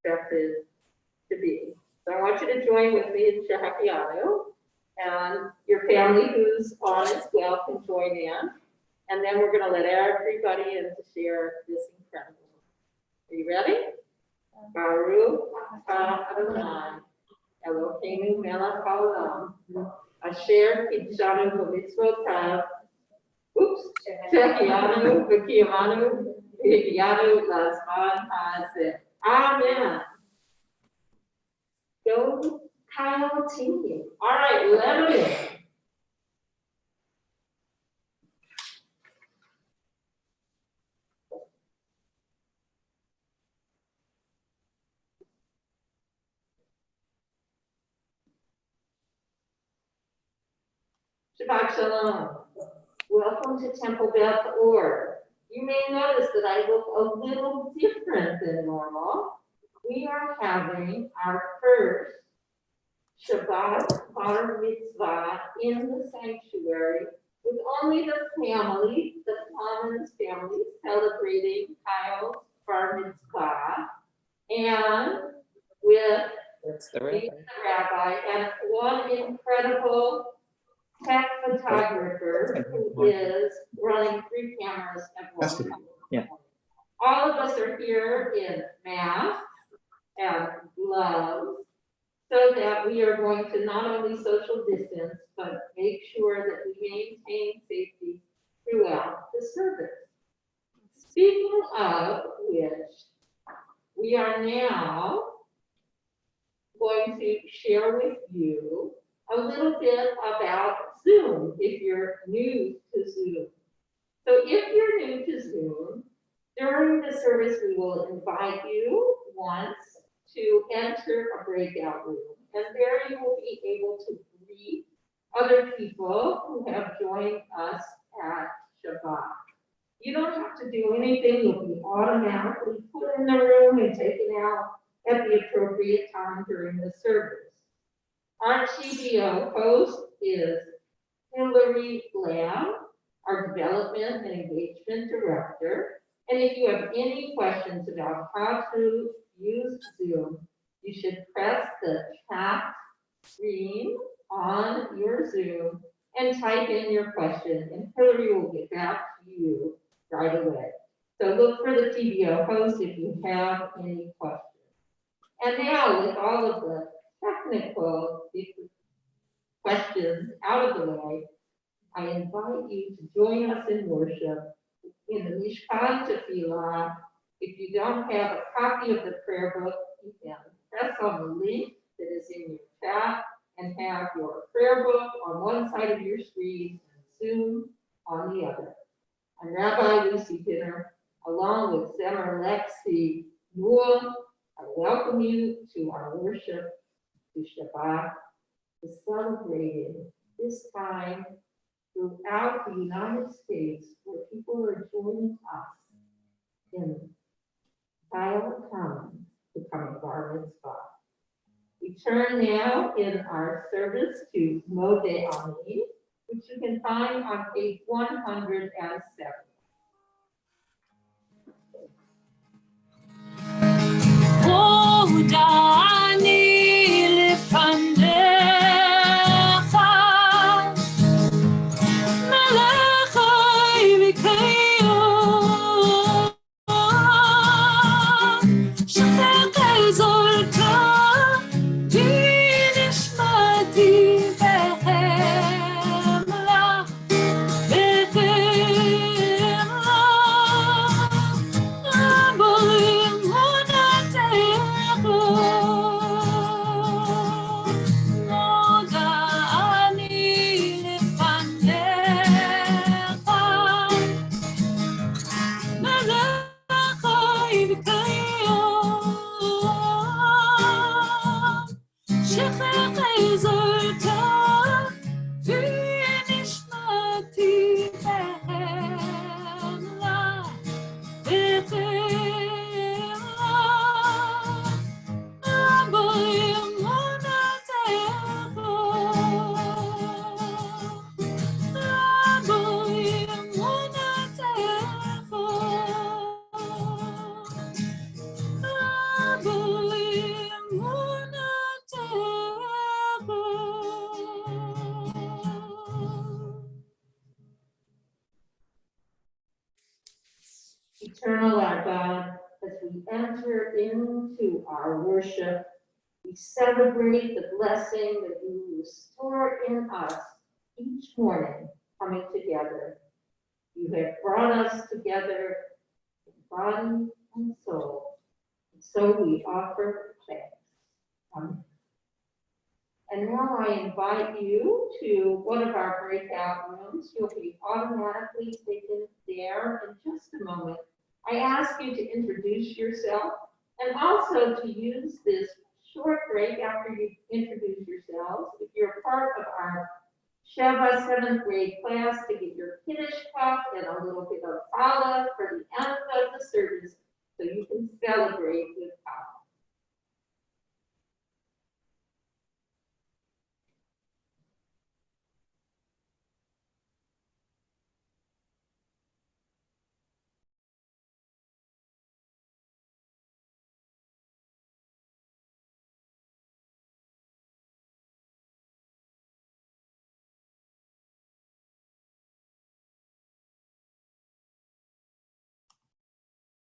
expected to be. So I want you to join with me in Shahakianu, and your family who's on as well can join in. And then we're going to let everybody in to share this incredible. Are you ready? Baruch Adonai, Eloheinu melech haolam, asher kitshanu b'mitzvotav, shehianu v'kiyamanu v'higyanu lazman hazeh. Amen. Go Kyle team. All right, let it in. Shabbat Shalom. Welcome to Temple Beth Or. You may notice that I look a little different than normal. We are having our first Shabbat Bar Mitzvah in the sanctuary with only the family, the Commons family, celebrating Kyle's Bar Mitzvah, and with the rabbi and one incredible tech photographer who is running 3 cameras at one time. Yeah. All of us are here in masks and gloves so that we are going to not only social distance, but make sure that we maintain safety throughout the service. Speaking of which, we are now going to share with you a little bit about Zoom if you're new to Zoom. So if you're new to Zoom, during the service we will invite you once to enter a breakout room, and there you will be able to greet other people who have joined us at Shabbat. You don't have to do anything. You'll be automatically put in the room and taken out at the appropriate time during the service. Our TBO host is Hillary Lamb, our Development and Engagement Director. And if you have any questions about how to use Zoom, you should press the chat screen on your Zoom and type in your question, and Hillary will get back to you right away. So look for the TBO host if you have any questions. And now, with all of the technical questions out of the way, I invite you to join us in worship in the Mishkan Tefillah. If you don't have a copy of the prayer book, you can press on the link that is in your chat and have your prayer book on one side of your screen and Zoom on the other. I'm Rabbi Lucy Pinner, along with Zemer Lexi Newell. I welcome you to our worship to Shabbat, to celebrating this time throughout the United States where people are joining us in Kyle Commons becoming Bar Mitzvah. We turn now in our service to Modeh Ani, which you can find on page 107. Oh Eternal our God, as we enter into our worship, we celebrate the blessing that you restore in us each morning coming together. You have brought us together in body and soul, and so we offer thanks. Amen. And now I invite you to one of our breakout rooms. You'll be automatically taken there in just a moment. I ask you to introduce yourself and also to use this short break after you introduce yourselves. If you're part of our Shabbat 7th grade class, to get your Kiddush cup and a little bit of challah for the end of the service so you can celebrate with us.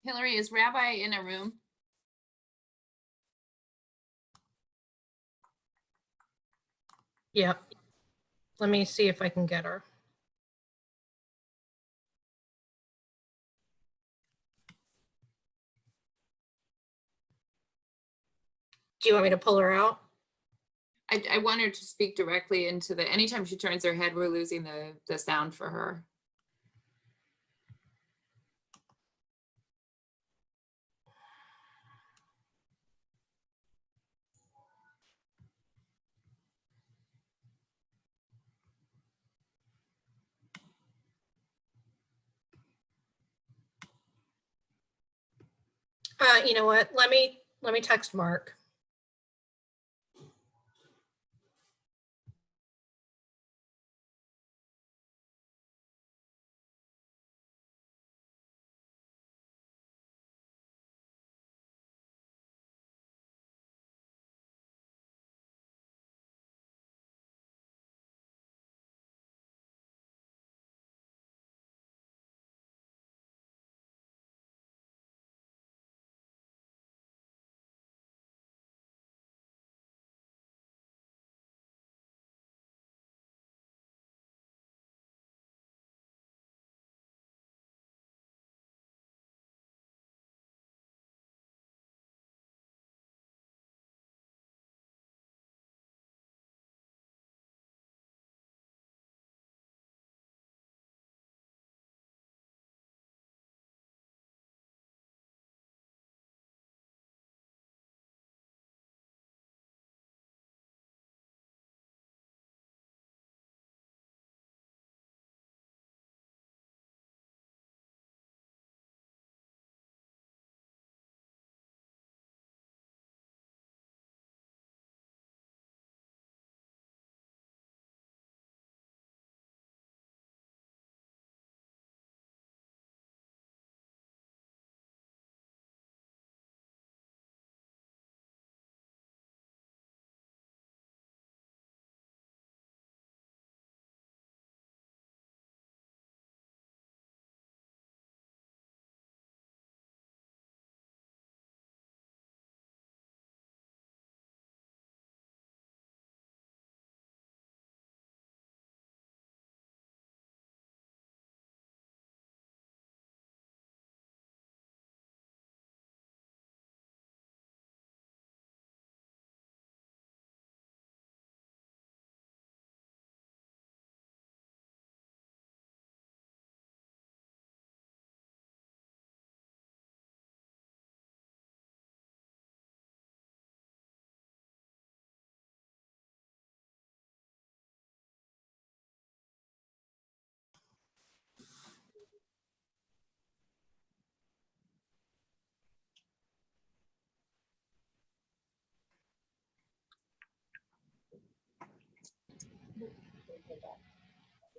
Hillary, is Rabbi in a room? Yep. Let me see if I can get her. Do you want me to pull her out? I want her to speak directly into the, anytime she turns her head, we're losing the sound for her. You know what? Let me text Mark.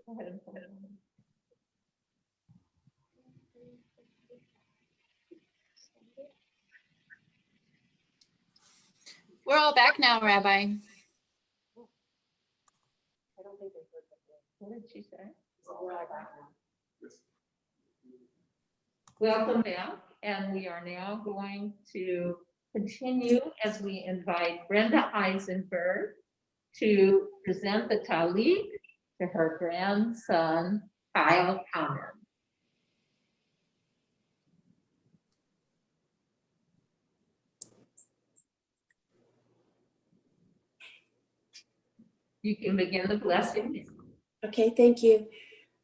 Go ahead and put it on. We're all back now, Rabbi. I don't think they heard that. What did she say? Welcome back, and we are now going to continue as we invite Brenda Eisenberg to present the Talib to her grandson, Kyle Common. You can begin the blessing. Okay, thank you.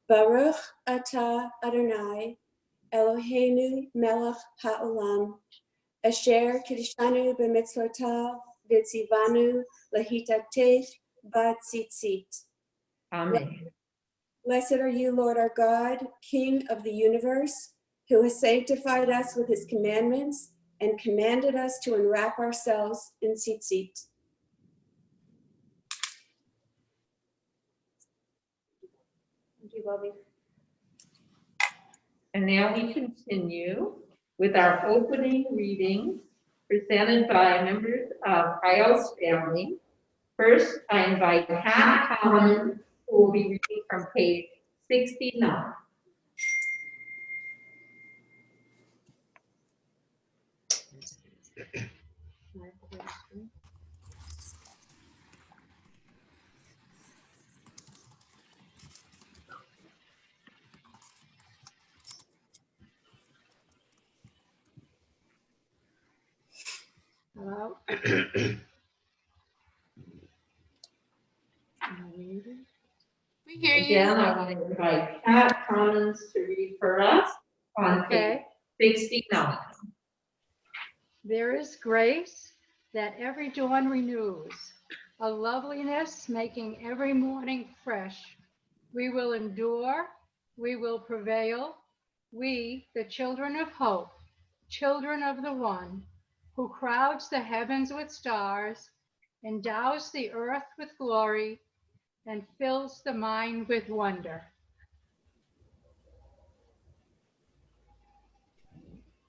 Baruch atah Adonai, Eloheinu melech ha'olam, asher kiddushanu b'mitzvotav v'tzivanu lahitatech b'tzitzit. Amen. Blessed are you, Lord our God, King of the universe, who has sanctified us with his commandments and commanded us to enwrap ourselves in tzitzit. Thank you, Bobby. And now we continue with our opening readings presented by members of Kyle's family. First, I invite Pat Collins, who will be reading from page 69. Hello? We hear you. Again, I want to invite Pat Collins to read for us on page Okay. 69. There is grace that every dawn renews, a loveliness making every morning fresh. We will endure, we will prevail, we, the children of hope, children of the one who crowds the heavens with stars, endows the earth with glory, and fills the mind with wonder.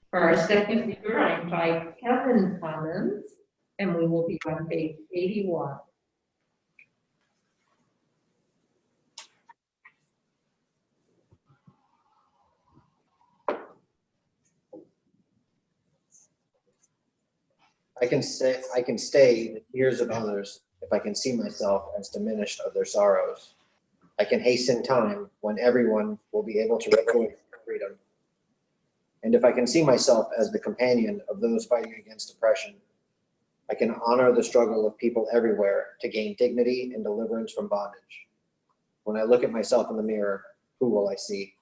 For our second reader, I invite Kevin Collins, and we will be on page 81. I can stay the tears of others if I can see myself as diminished of their sorrows. I can hasten time when everyone will be able to rejoice in freedom. And if I can see myself as the companion of those fighting against oppression, I can honor the struggle of people everywhere to gain dignity and deliverance from bondage. When I look at myself in the mirror, who will I see?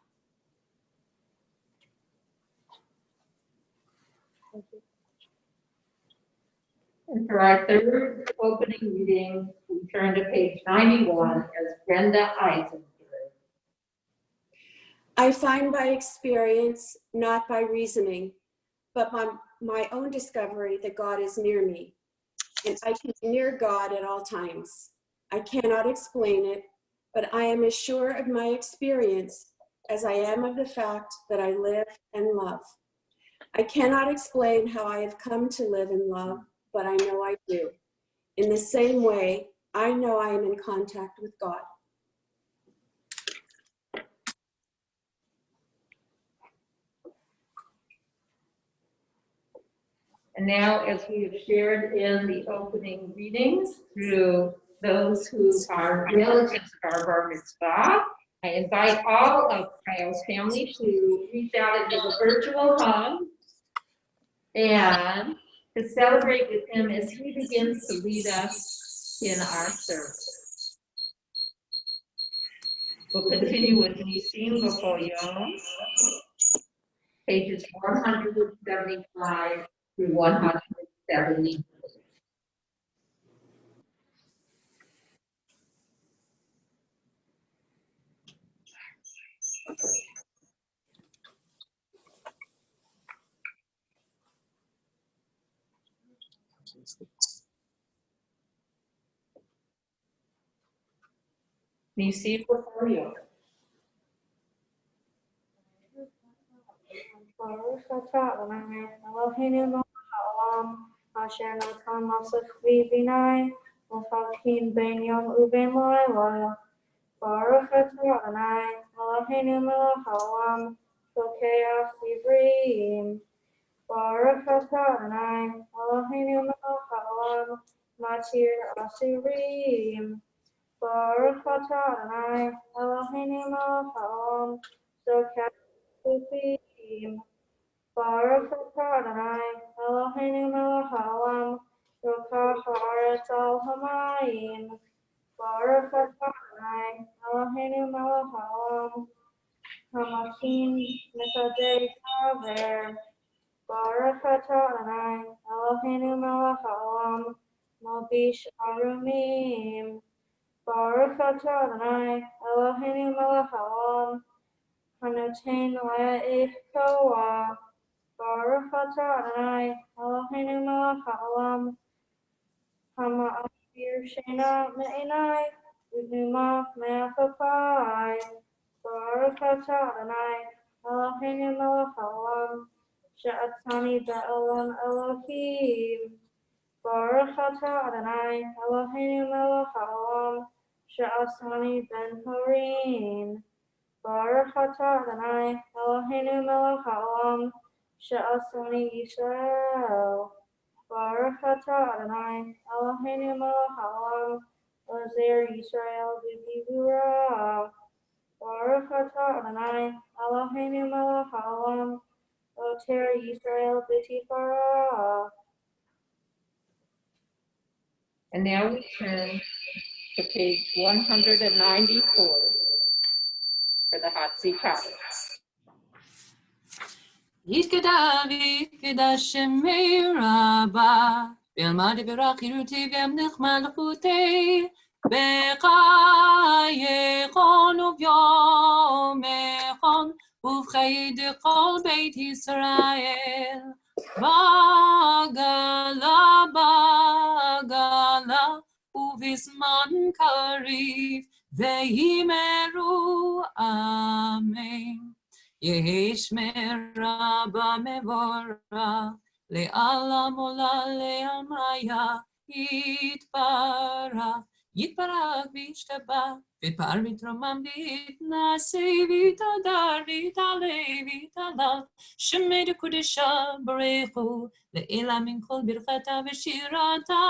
And for our third opening reading, we turn to page 91 as Brenda Eisenberg. I find by experience, not by reasoning, but by my own discovery that God is near me, and I can be near God at all times. I cannot explain it, but I am as sure of my experience as I am of the fact that I live and love. I cannot explain how I have come to live and love, but I know I do. In the same way, I know I am in contact with God. And now, as we have shared in the opening readings through those who are relatives of our bar mitzvah, I invite all of Kyle's family to reach out and give a virtual hug and to celebrate with him as he begins to lead us in our service. We'll continue with Nisim B'Choyom, pages 175 through 170. Nisim B'Choyom. Baruch atah Adonai Eloheinu melech haolam asher natan lasachli b'nai l'chalkin ben yom u'ben layla. Baruch atah Adonai Eloheinu melech haolam Rokei Asivrim. Baruch atah Adonai Eloheinu melech haolam matir asirim. Baruch atah Adonai Eloheinu melech haolam zokat kufim. Baruch atah Adonai Eloheinu melech haolam rokach haaretz al hamayim. Baruch atah Adonai Eloheinu melech haolam hamakim mitadei kaver. Baruch atah Adonai Eloheinu melech haolam malbish arumim. Baruch atah Adonai Eloheinu melech haolam hanoten le'if koah. Baruch atah Adonai Eloheinu melech haolam hama'asir shena me'enai u'numa me'achapai. Baruch atah Adonai Eloheinu melech haolam she'atzani be'elon Elohim. Baruch atah Adonai Eloheinu melech haolam she'asani ben horin. Baruch atah Adonai Eloheinu melech haolam she'asani Yisrael. Baruch atah Adonai Eloheinu melech haolam ozer Yisrael v'gibura. Baruch atah Adonai Eloheinu melech haolam oter Yisrael b'tifara. And now we turn to page 194 for the Hatzikah. יתגדל ויתגדל שמי רבה, וילמד ברכירותי וימלך מלכותי, בחייכון וביומכון, ובחיי כל בית ישראל. בגלה בגלה, ובזמן קריב, ויאמרו אמן. יהי שמרה במבורך, לעלם עולה לעלמיה, יתברך, יתברך וישתבח, ופר ויתרומם ויתנשא, ויתהדר ויתעלה ויתהלל, שמי דקודשה ברכו, לעילה מן כל ברכתה ושירתה,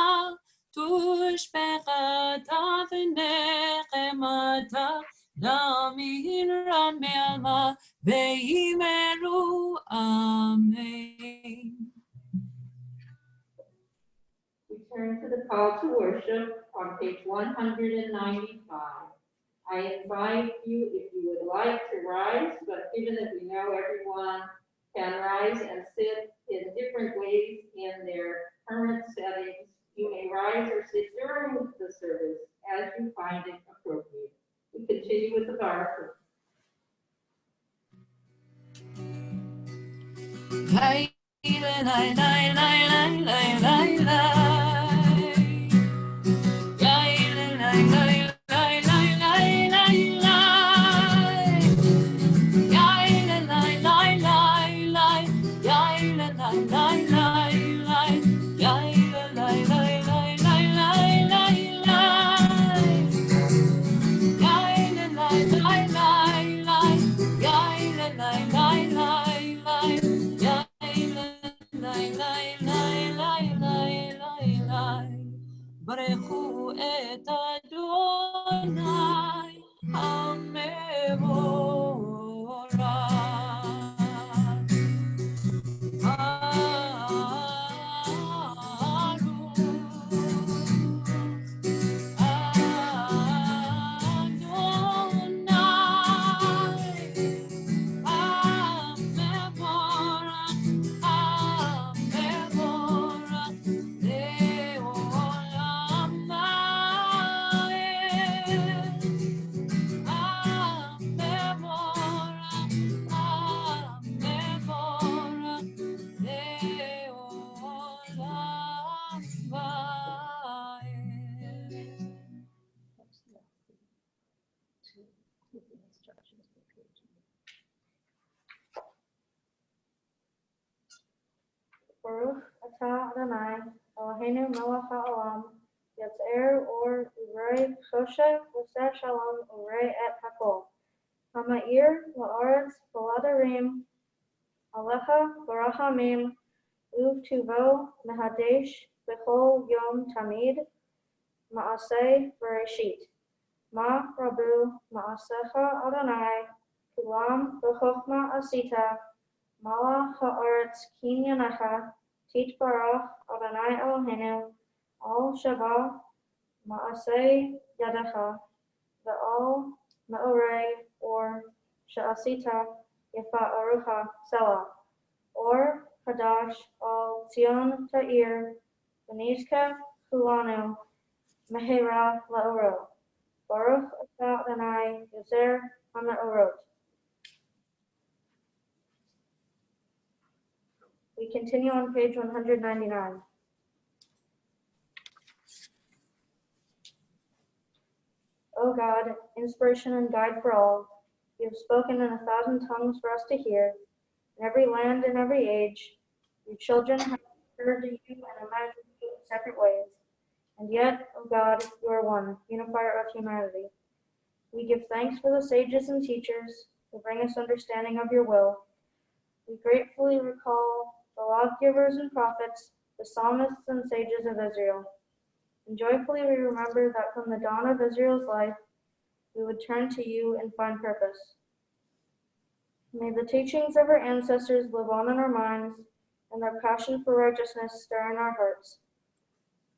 תושבחתה ונחמתה, Lamin Melma Veimeru Amen. We turn to the call to worship on page 195. I invite you, if you would like to rise, but given that we know everyone can rise and sit in different ways in their current settings, you may rise or sit during the service as you find it appropriate. We continue with the Baruch. ברכו את אדוני המבורך. Baruch atah Adonai Eloheinu melech haolam yetzer or urei choshev v'seh shalom urei et hakol Hama'ir la'aretz v'ladarim alecha v'rachamim u'tuvo mehadesh b'chol yom tamid ma'aseh v'reshit. Ma rabu ma'asecha Adonai kulam v'chochma asita mala ha'aretz kinyanecha titbarach Adonai Eloheinu al Shabbat ma'aseh yadecha ve'al me'orei or she'asita yafa arucha selah or hadash al Zion ta'ir v'nizka kulanu mehera la'oro. Baruch atah Adonai Yozer HaMe'orot. We continue on page 199. O God, inspiration and guide for all, you have spoken in 1,000 tongues for us to hear. In every land and every age, your children have heard you and imagined you in separate ways. And yet, O God, you are one, unifier of humanity. We give thanks for the sages and teachers who bring us understanding of your will. We gratefully recall the lawgivers and prophets, the psalmists and sages of Israel. And joyfully we remember that from the dawn of Israel's life, we would turn to you and find purpose. May the teachings of our ancestors live on in our minds, and their passion for righteousness stir in our hearts.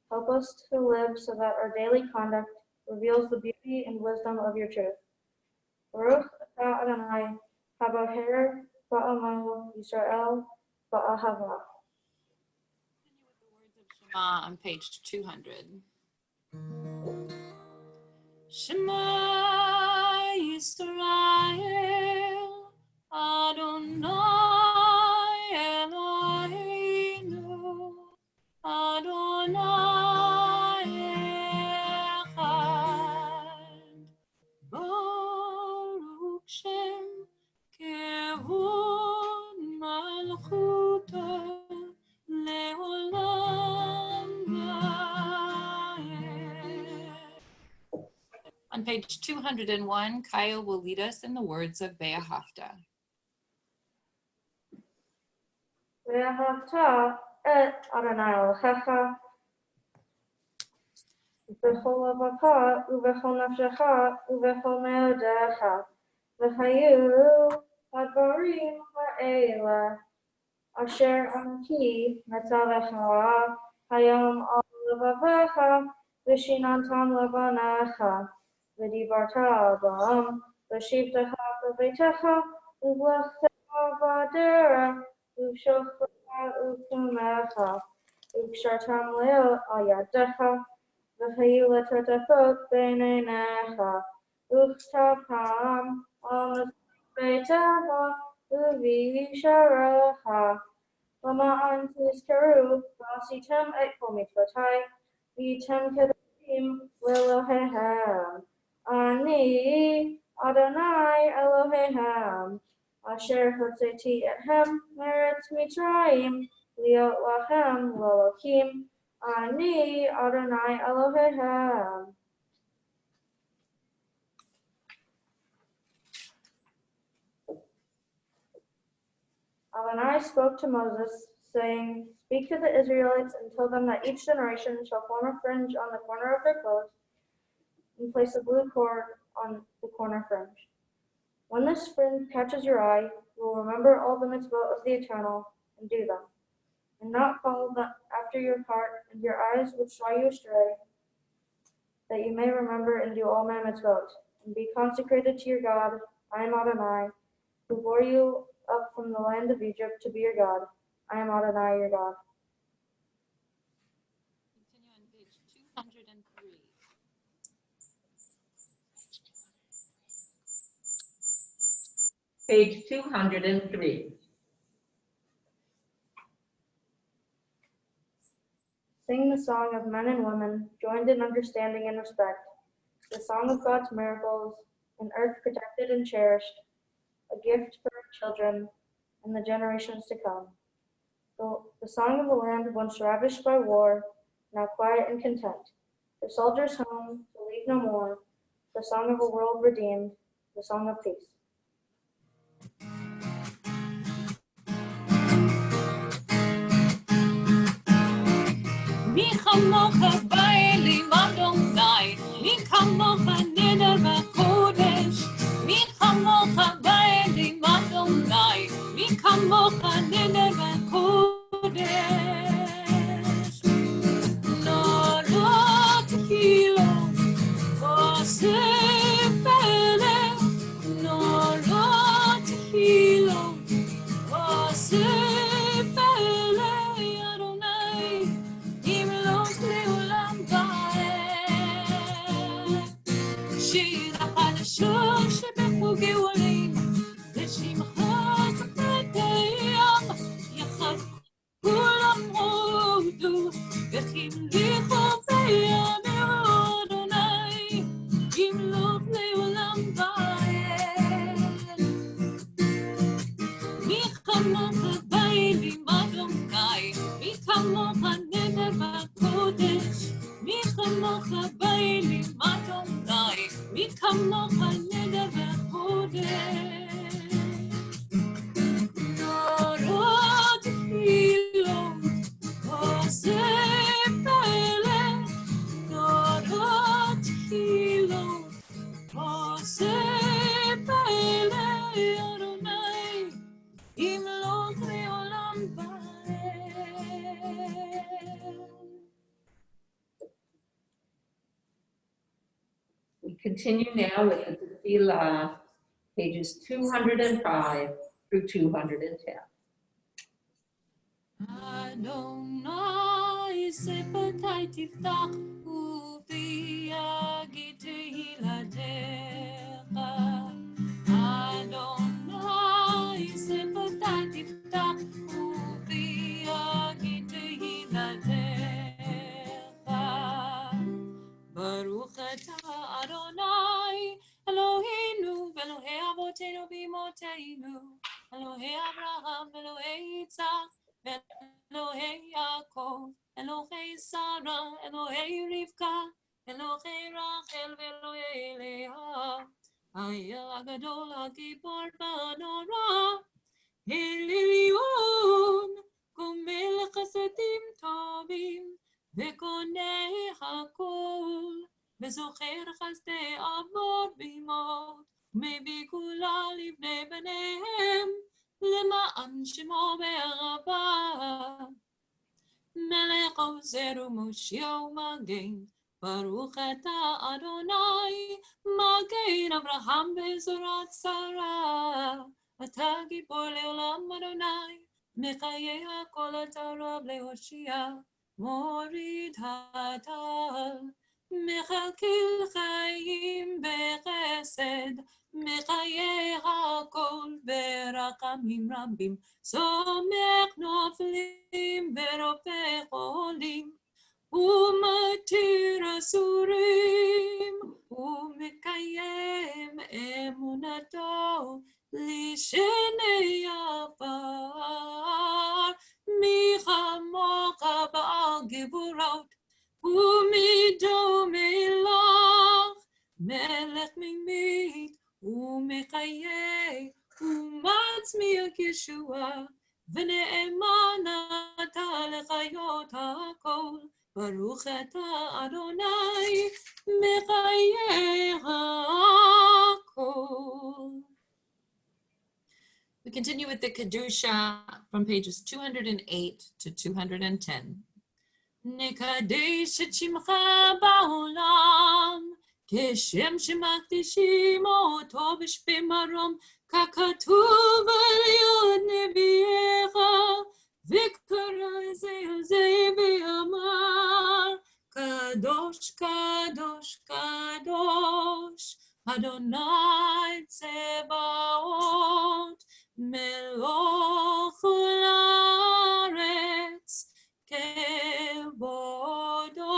Help us to live so that our daily conduct reveals the beauty and wisdom of your truth. Baruch atah Adonai, haboher ba'amo Yisrael ba'ahava. Shema on page 200. Shema Yisrael, Adonai Eloheinu, Adonai Echad. Baruch Shem Kevod Malchuto Leolam Vaed. On page 201, Kyle will lead us in the words of Be'ahavta. Ve'ahavta et Adonai Elohecha v'chol levacha uv'chol nafshecha uv'chol me'odecha v'chayu hadvarim ha'ela asher anki metzavecha hayom al levavecha v'shinantam levanecha v'dibarta bam v'shivtecha b'beitecha uv'lechtecha b'adera uv'shofrecha u'kumecha uv'kshartam leo al yadecha v'chayu letotefot b'neinecha uv'chtapam al beitecha uv'yisharecha Lama'an tizkaru v'asitem et kol mitzvotai v'yitem kedoshim l'Elohechem. Ani Adonai Elohechem asher hotzeti etchem meretz Mitzrayim liot lachem l'Elokim. Ani Adonai Elohechem. Adonai spoke to Moses, saying, Speak to the Israelites and tell them that each generation shall form a fringe on the corner of their clothes and place a blue cord on the corner fringe. When this fringe catches your eye, you will remember all the mitzvot of the Eternal and do them, and not follow them after your heart and your eyes which draw you astray, that you may remember and do all my mitzvot, and be consecrated to your God. I am Adonai, who bore you up from the land of Egypt to be your God. I am Adonai, your God. Continue on page 203. Page 203. Sing the song of men and women, joined in understanding and respect, the song of God's miracles, an earth protected and cherished, a gift for our children and the generations to come. The song of a land once ravished by war, now quiet and content. The soldiers home, to leave no more. The song of a world redeemed, the song of peace. כמוך ננה בקודש. נורות קילו עושה פלא, נורות קילו עושה פלא, אדוני ימלוך לעולם ועד. שיר החדשות שבחוגי עולים, לשמך זכרתיהם, יחד כולם הודו, וכמליכו ויאמרו אדוני, ימלוך לעולם ועד. מי כמוך בעלים אדוני, מי כמוך ננה בקודש, מי כמוך בעלים אדוני, מי כמוך ננה בקודש. נורות קילו עושה פלא, נורות קילו עושה פלא, אדוני ימלוך לעולם ועד. We continue now with the Tefillah, pages 205 through 210. אדוני שפתי תפתח ופי יגיד תהילתך. אדוני שפתי תפתח ופי יגיד תהילתך. ברוך אתה אדוני אלוהינו ואלוהי אבותינו ואמותינו, אלוהי אברהם ואלוהי יצחק אלוהי יעקב, אלוהי שרה, אלוהי רבקה, אלוהי רחל ואלוהי לאה, האל הגדול הגיבור בנורא, אל עליון, גומל חסדים טובים, וקונה הכל, וזוכר חסדי אבות ואימות, מביא גאולה לבני בניהם, למען שמו ברבה. מלך עוזר ומושיע ומגן, ברוך אתה אדוני, מגן אברהם בזורת שרה. אתה גיבור לעולם אדוני, מחיי הכל אתה רב להושיע, מוריד הטל. מכלכל חיים בחסד, מחיי הכל ברחמים רבים, סומך נופלים ורופא חולים, ומתיר אסורים, ומקיים אמונתו לשני עפר. מי כמוך בעל גבורות, ומי דומה לך, מלך ממית ומחיה ומצמיח ישועה, ונאמן אתה לחיות הכל. ברוך אתה אדוני מחיי הכל. We continue with the Kedusha from pages 208 to 210. נקדש את שמך בעולם, כשם שמקדישים אותו בשפי מרום, ככתוב על יד נביאך, וקרא זה על זה ואמר, קדוש קדוש קדוש, אדוני צבאות, מלוך כל הארץ, כבודו.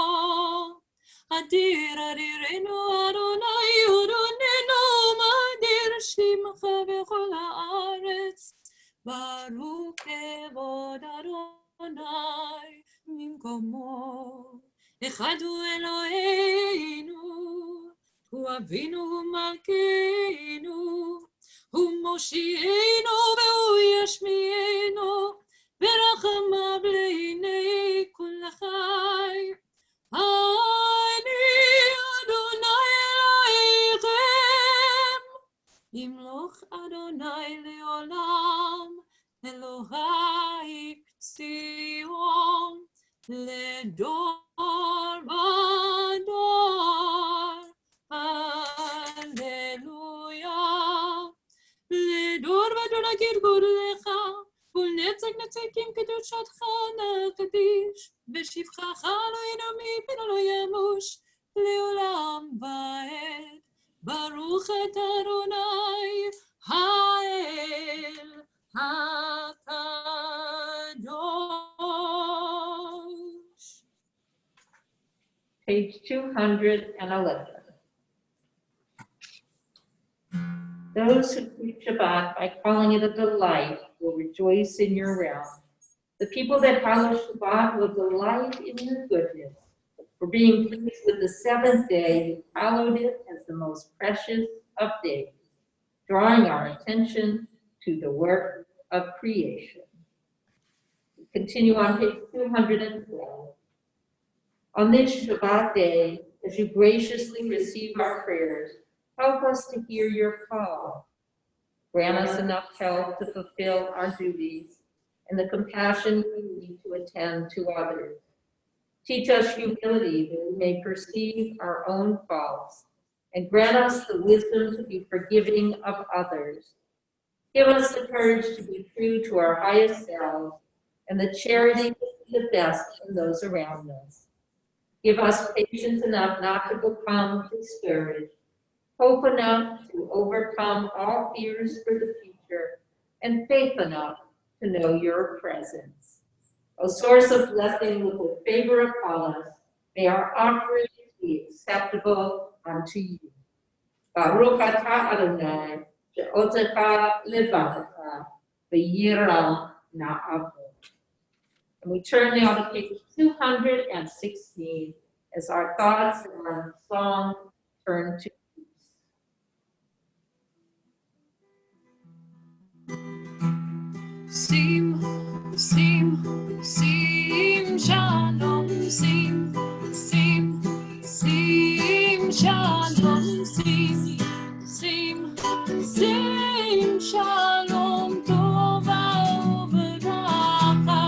אדיר אדירנו אדוני אדוננו, מאדיר שמך בכל הארץ, ברוך כבוד אדוני ממקומו. אחד הוא אלוהינו, הוא אבינו ומלכנו, הוא מושיענו והוא ישמיענו, ורחמיו לעיני כל החי. אני אדוני אלוהיכם, ימלוך אדוני לעולם, אלוהי ציון לדור ודור. הללויה. לדור ודור נגיד גודלך, ולנצח נצחים קדושתך נקדיש, ושבחך לא ינמי פנו לא ימוש, לעולם ועד. ברוך את אדוני האל הקדוש. Page 211. Those who keep Shabbat by calling it a delight will rejoice in your realm. The people that follow Shabbat will delight in your goodness. For being pleased with the seventh day, you followed it as the most precious of days, drawing our attention to the work of creation. Continue on page 212. On this Shabbat day, as you graciously receive our prayers, help us to hear your call. Grant us enough help to fulfill our duties and the compassion we need to attend to others. Teach us humility that we may perceive our own faults, and grant us the wisdom to be forgiving of others. Give us the courage to be true to our highest selves and the charity to be the best in those around us. Give us patience enough not to become discouraged, hope enough to overcome all fears for the future, and faith enough to know your presence. O source of blessing, look with favor upon us. May our offerings be acceptable unto you. Baruch atah Adonai, she'otecha levatecha, v'yira na'avo. And we turn now to page 216 as our thoughts and our song turn to peace. Sim, sim, sim, shalom, sim, sim, sim, shalom, sim, sim, sim, shalom, tova u'veracha.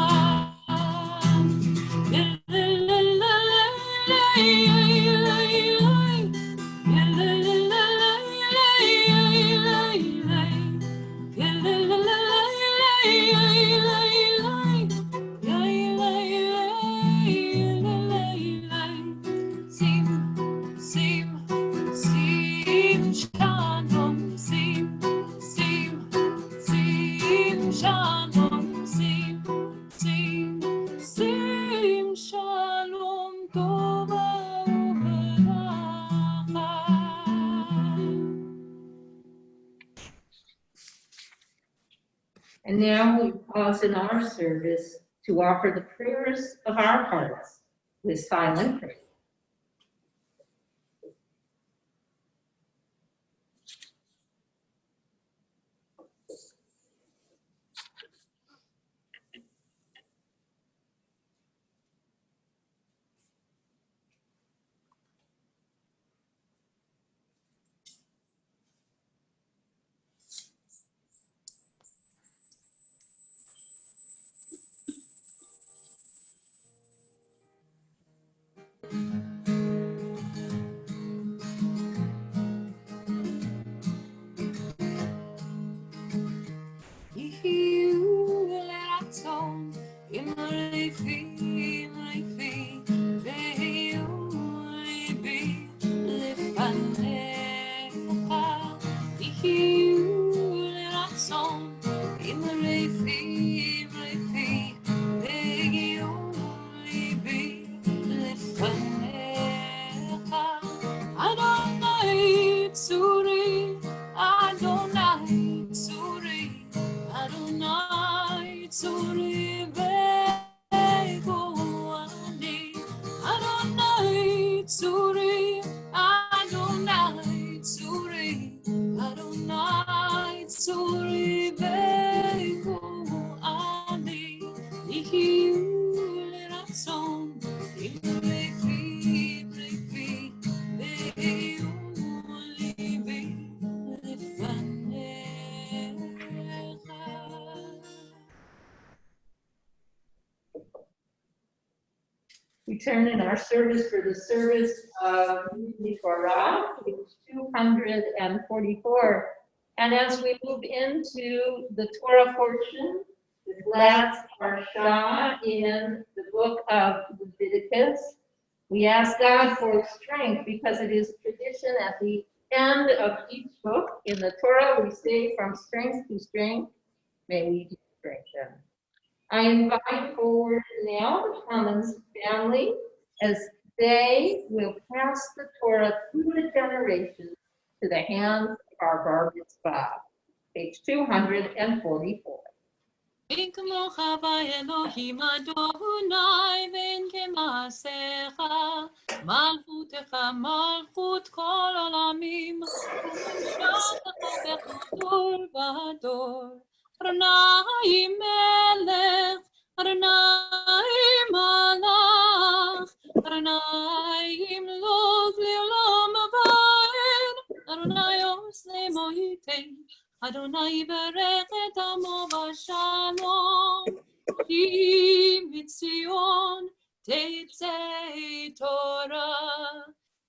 And now we pause in our service to offer the prayers of our hearts with silent prayer. We turn in our service for the service of the Torah, page 244. And as we move into the Torah portion, this last parsha in the book of Leviticus, we ask God for strength because it is tradition at the end of each book in the Torah, we say from strength to strength, may we be strengthened. I invite forward now the Commons family as they will pass the Torah through the generations to the hands of our bar mitzvah. Page 244. אין כמוך באלוהים אדוני ואין כמעשיך מלכותך מלכות כל עולמים ומשפטך בדור ודור אדוני מלך אדוני מלך אדוני ימלוך לעולם ועד אדוני עושה מויתן Adonai יברך את עמו בשלום, כי מציון תצא תורה,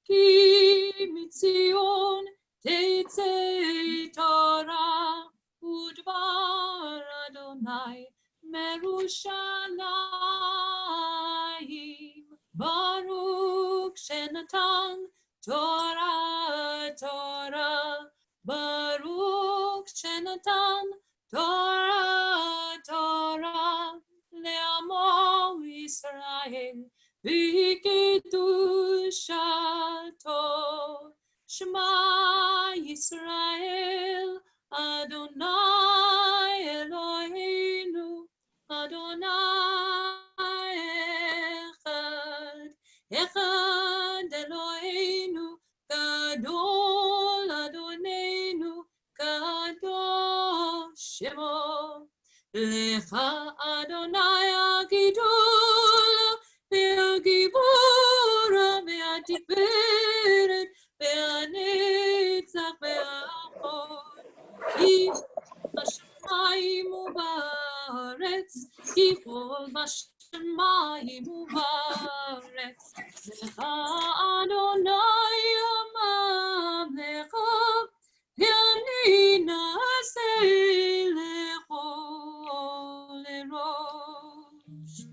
כי מציון תצא תורה, ודבר אדוני מירושלים. ברוך שנתן תורה תורה, ברוך שנתן תורה תורה לעמו ישראל בקדושתו. שמע ישראל אדוני אלוהינו אדוני אחד אחד אלוהינו גדול אדוננו קדוש שמו לך אדוני הגידול והגיבור והתפארת והנצח והחוד כי בשמיים ובארץ כי כל בשמיים ובארץ לך אדוני הממלכה ואני נעשה לכל ראש.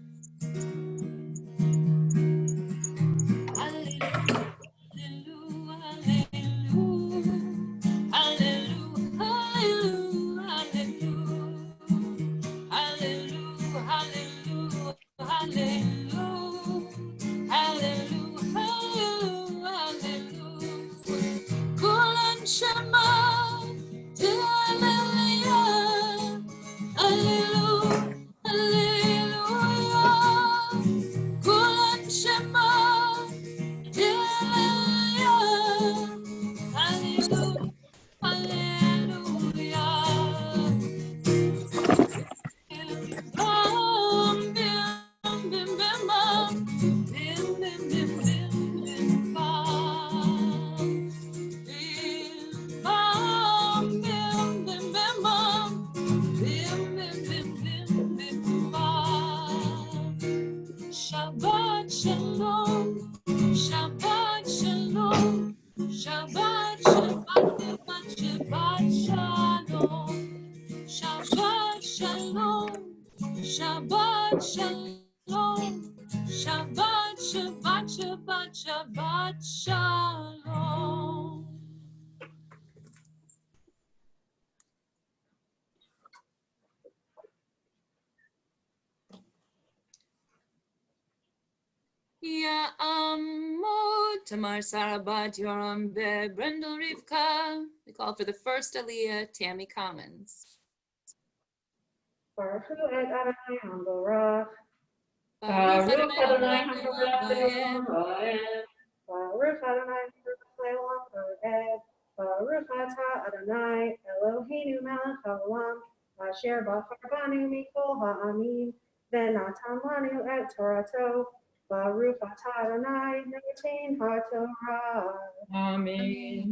Shabbat shalom, Shabbat shalom, Shabbat Shabbat Shabbat shalom, Shabbat shalom, Shabbat shalom, Shabbat Shabbat Shabbat Shabbat shalom. Ya'amod Tamar Sarah Bat Yoram Be Brendel Rivka. We call for the first Aliyah, Tammy Commons. Baruch Hu et Adonai Hamborach. Baruch Adonai Hamborach Le'olam Va'ed. Baruch Adonai Hamborach Le'olam Va'ed. Baruch Atah Adonai Eloheinu melech haolam asher bachar banu mikol ha'amim v'natan lanu et Torato. Baruch Atah Adonai noten ha'torah. Amen.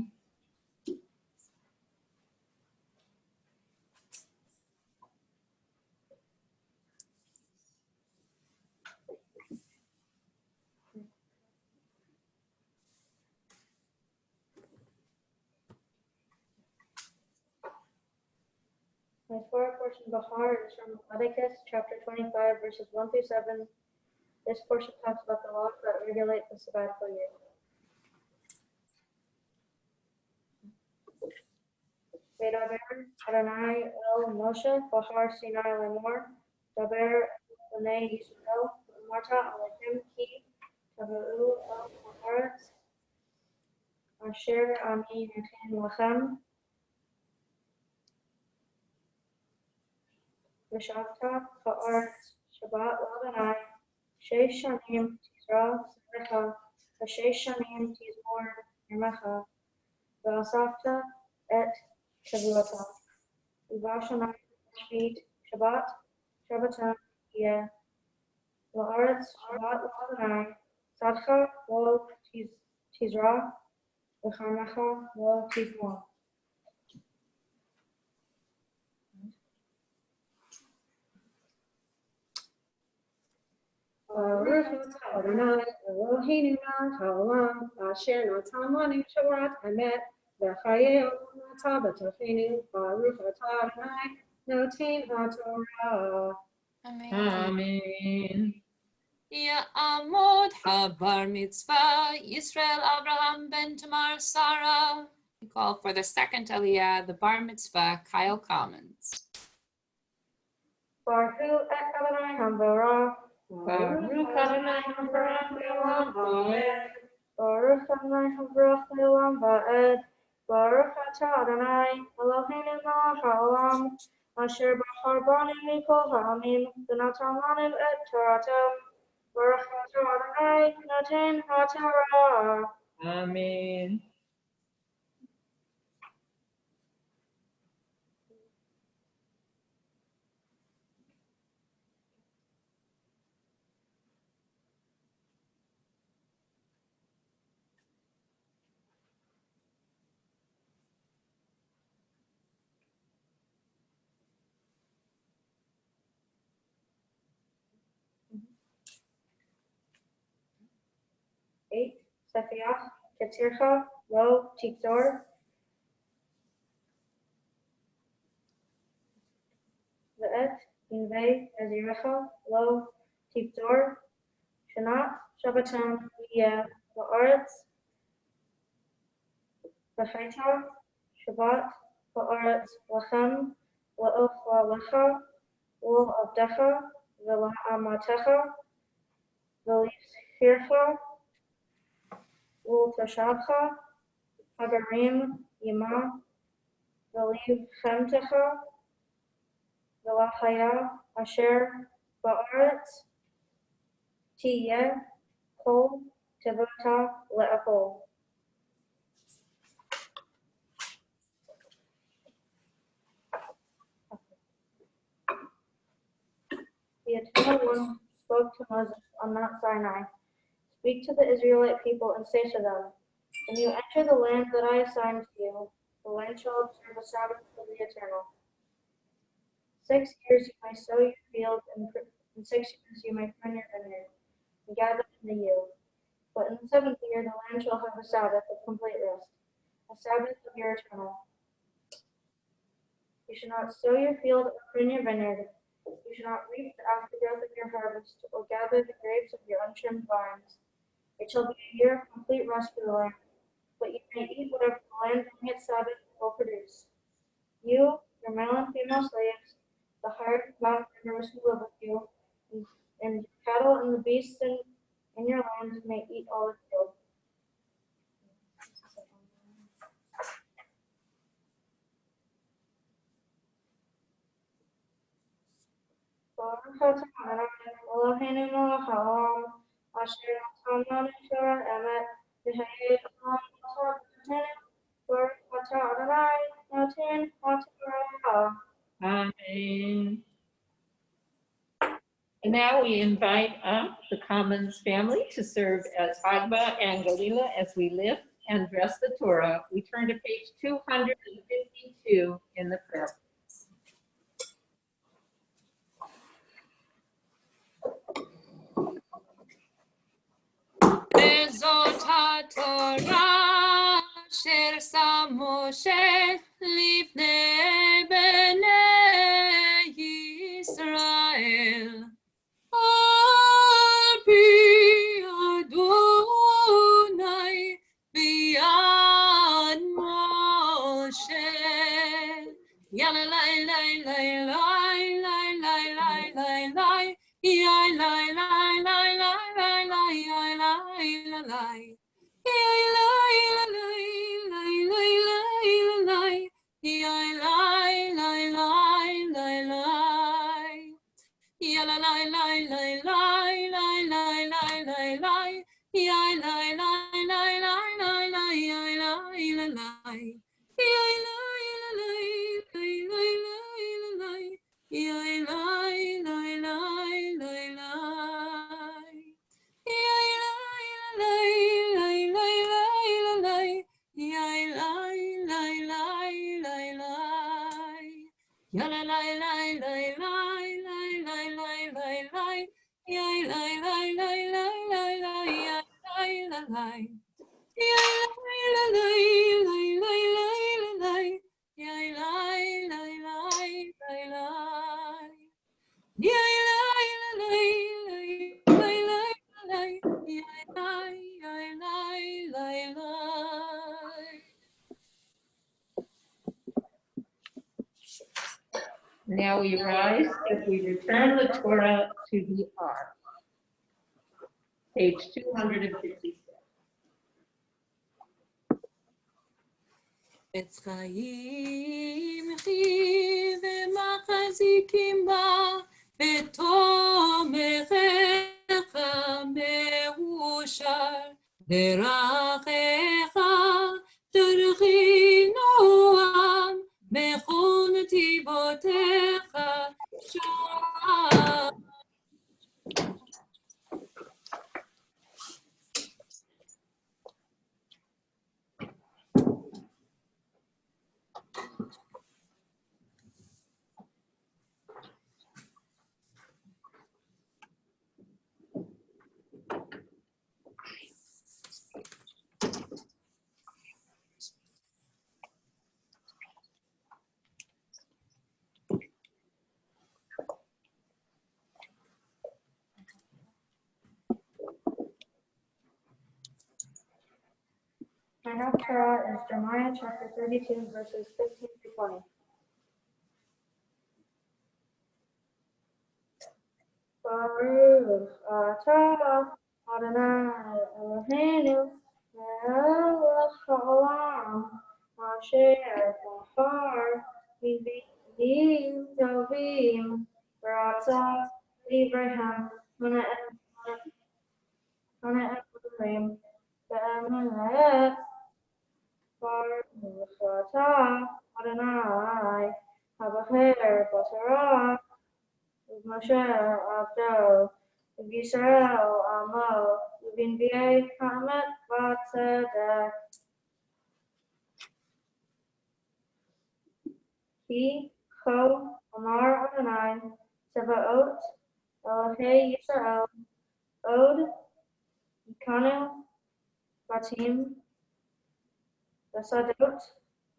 My Torah portion Bahar is from Leviticus chapter 25, verses 1 through 7. This portion talks about the laws that regulate the sabbatical year. V'daber Adonai el Moshe Bahar Sinai Lemor Daber B'nai Yisrael Marta Alechem Ki Tavu el Haaretz Asher Ani Noten Lachem V'shavta Haaretz Shabbat L'Adonai Sheish Shanim Tizra Serecha V'sheish Shanim Tizmor Yemecha V'asafta et Shavuota V'vashana Shvit Shabbat Shabbaton Yeh La'aretz Shabbat L'Adonai Sadcha Lo Tizra V'charmecha Lo Tizmor. Baruch atah Adonai Eloheinu melech haolam asher natan lanu Torah emet v'chayei olam atah b'tochenu. Baruch atah Adonai noten haTorah. Amen. Ya'amod habar mitzvah Yisrael Abraham ben Tamar Sarah. We call for the second Aliyah, the bar mitzvah, Kyle Commons. Baruch et Adonai Hamvorah. Baruch Adonai Habarach Le'olam Ha'ed. Baruch Adonai Hamvorach Le'olam Va'ed. Baruch atah Adonai Eloheinu melech haolam asher bachar banu mikol ha'amim v'natan lanu et Torato. Baruch atah Adonai noten haTorah. Amen. Eight, Sefiach, Ketzircha, Lo, Tikzor. Ve'et, Invei, Ezirecha, Lo, Tikzor. Shanat, Shabbaton, Yeh, La'aretz. V'chaita, Shabbat, La'aretz, Lachem, La'ochla Lecha, L'Abdecha, V'la'amatecha, V'lifircha, L'Toshavcha, Hagarim, Yima, V'liv Chemtecha, V'lachaya, Asher, Ba'aretz, Tiyeh, Kol, Tevota, Le'akol. The Eternal One spoke to Moses on Mount Sinai. Speak to the Israelite people and say to them, when you enter the land that I assign to you, the land shall observe a Sabbath of the Eternal. 6 years you may sow your field, and in 6 years you may prune your vineyard, and gather in the yield. But in the 7th year the land shall have a Sabbath of complete rest, a Sabbath of your Eternal. You should not sow your field or prune your vineyard. You should not reap the aftergrowth of your harvest, or gather the grapes of your untrimmed vines. It shall be a year of complete rest for the land, but you may eat whatever the land during its Sabbath will produce. You, your male and female slaves, the hired bond members who live with you, and your cattle and the beasts in your land may eat all the field. Baruch atah Adonai Eloheinu melech haolam asher natan lanu Torah emet v'hayei olam atah b'tochenu. Baruch atah Adonai noten haTorah. Amen. And now we invite up the Commons family to serve as Agba and Galila as we lift and dress the Torah. We turn to page 252 in the prayer. Bezot HaTorah asher sam Moshe lifnei bnei Yai lai lai lai lai lai lai yai lai la lai. Yai lai la lai lai lai lai la lai. Yai lai lai lai lai lai. Ya la lai lai lai lai lai lai lai lai lai. Yai lai lai lai lai lai lai yai lai la lai. Yai lai la lai lai lai lai la lai. Yai lai lai lai lai lai. Yai lai la lai lai lai lai la lai. Yai lai lai lai lai lai. Ya la lai lai lai lai lai lai lai lai lai. Yai lai lai lai lai lai lai yai lai la lai. Yai lai la lai lai lai lai la lai. Yai lai lai lai lai lai. Yai lai la lai lai lai lai la lai. Yai lai yai lai lai lai. Now we rise as we return the Torah to the ark. Page 256. עץ חיים חי ומחזיקים בה, בתומכך מאושר, דרכיך תורכי נועם, בכל נתיבותיך שועה. My Haftarah is Jeremiah chapter 32, verses 15 to 20. Baruch atah Adonai Eloheinu melech haolam asher bahar b'nei tovim v'ratzah Abraham Elohim be'emet. Baruch atah Adonai haboher b'Torah Moshe Abdo Yisrael Amo Uvinviei Hamet Vatzedek. He Cho Amar Adonai Sevaot Elohei Yisrael Od Yikanu Batim Basadot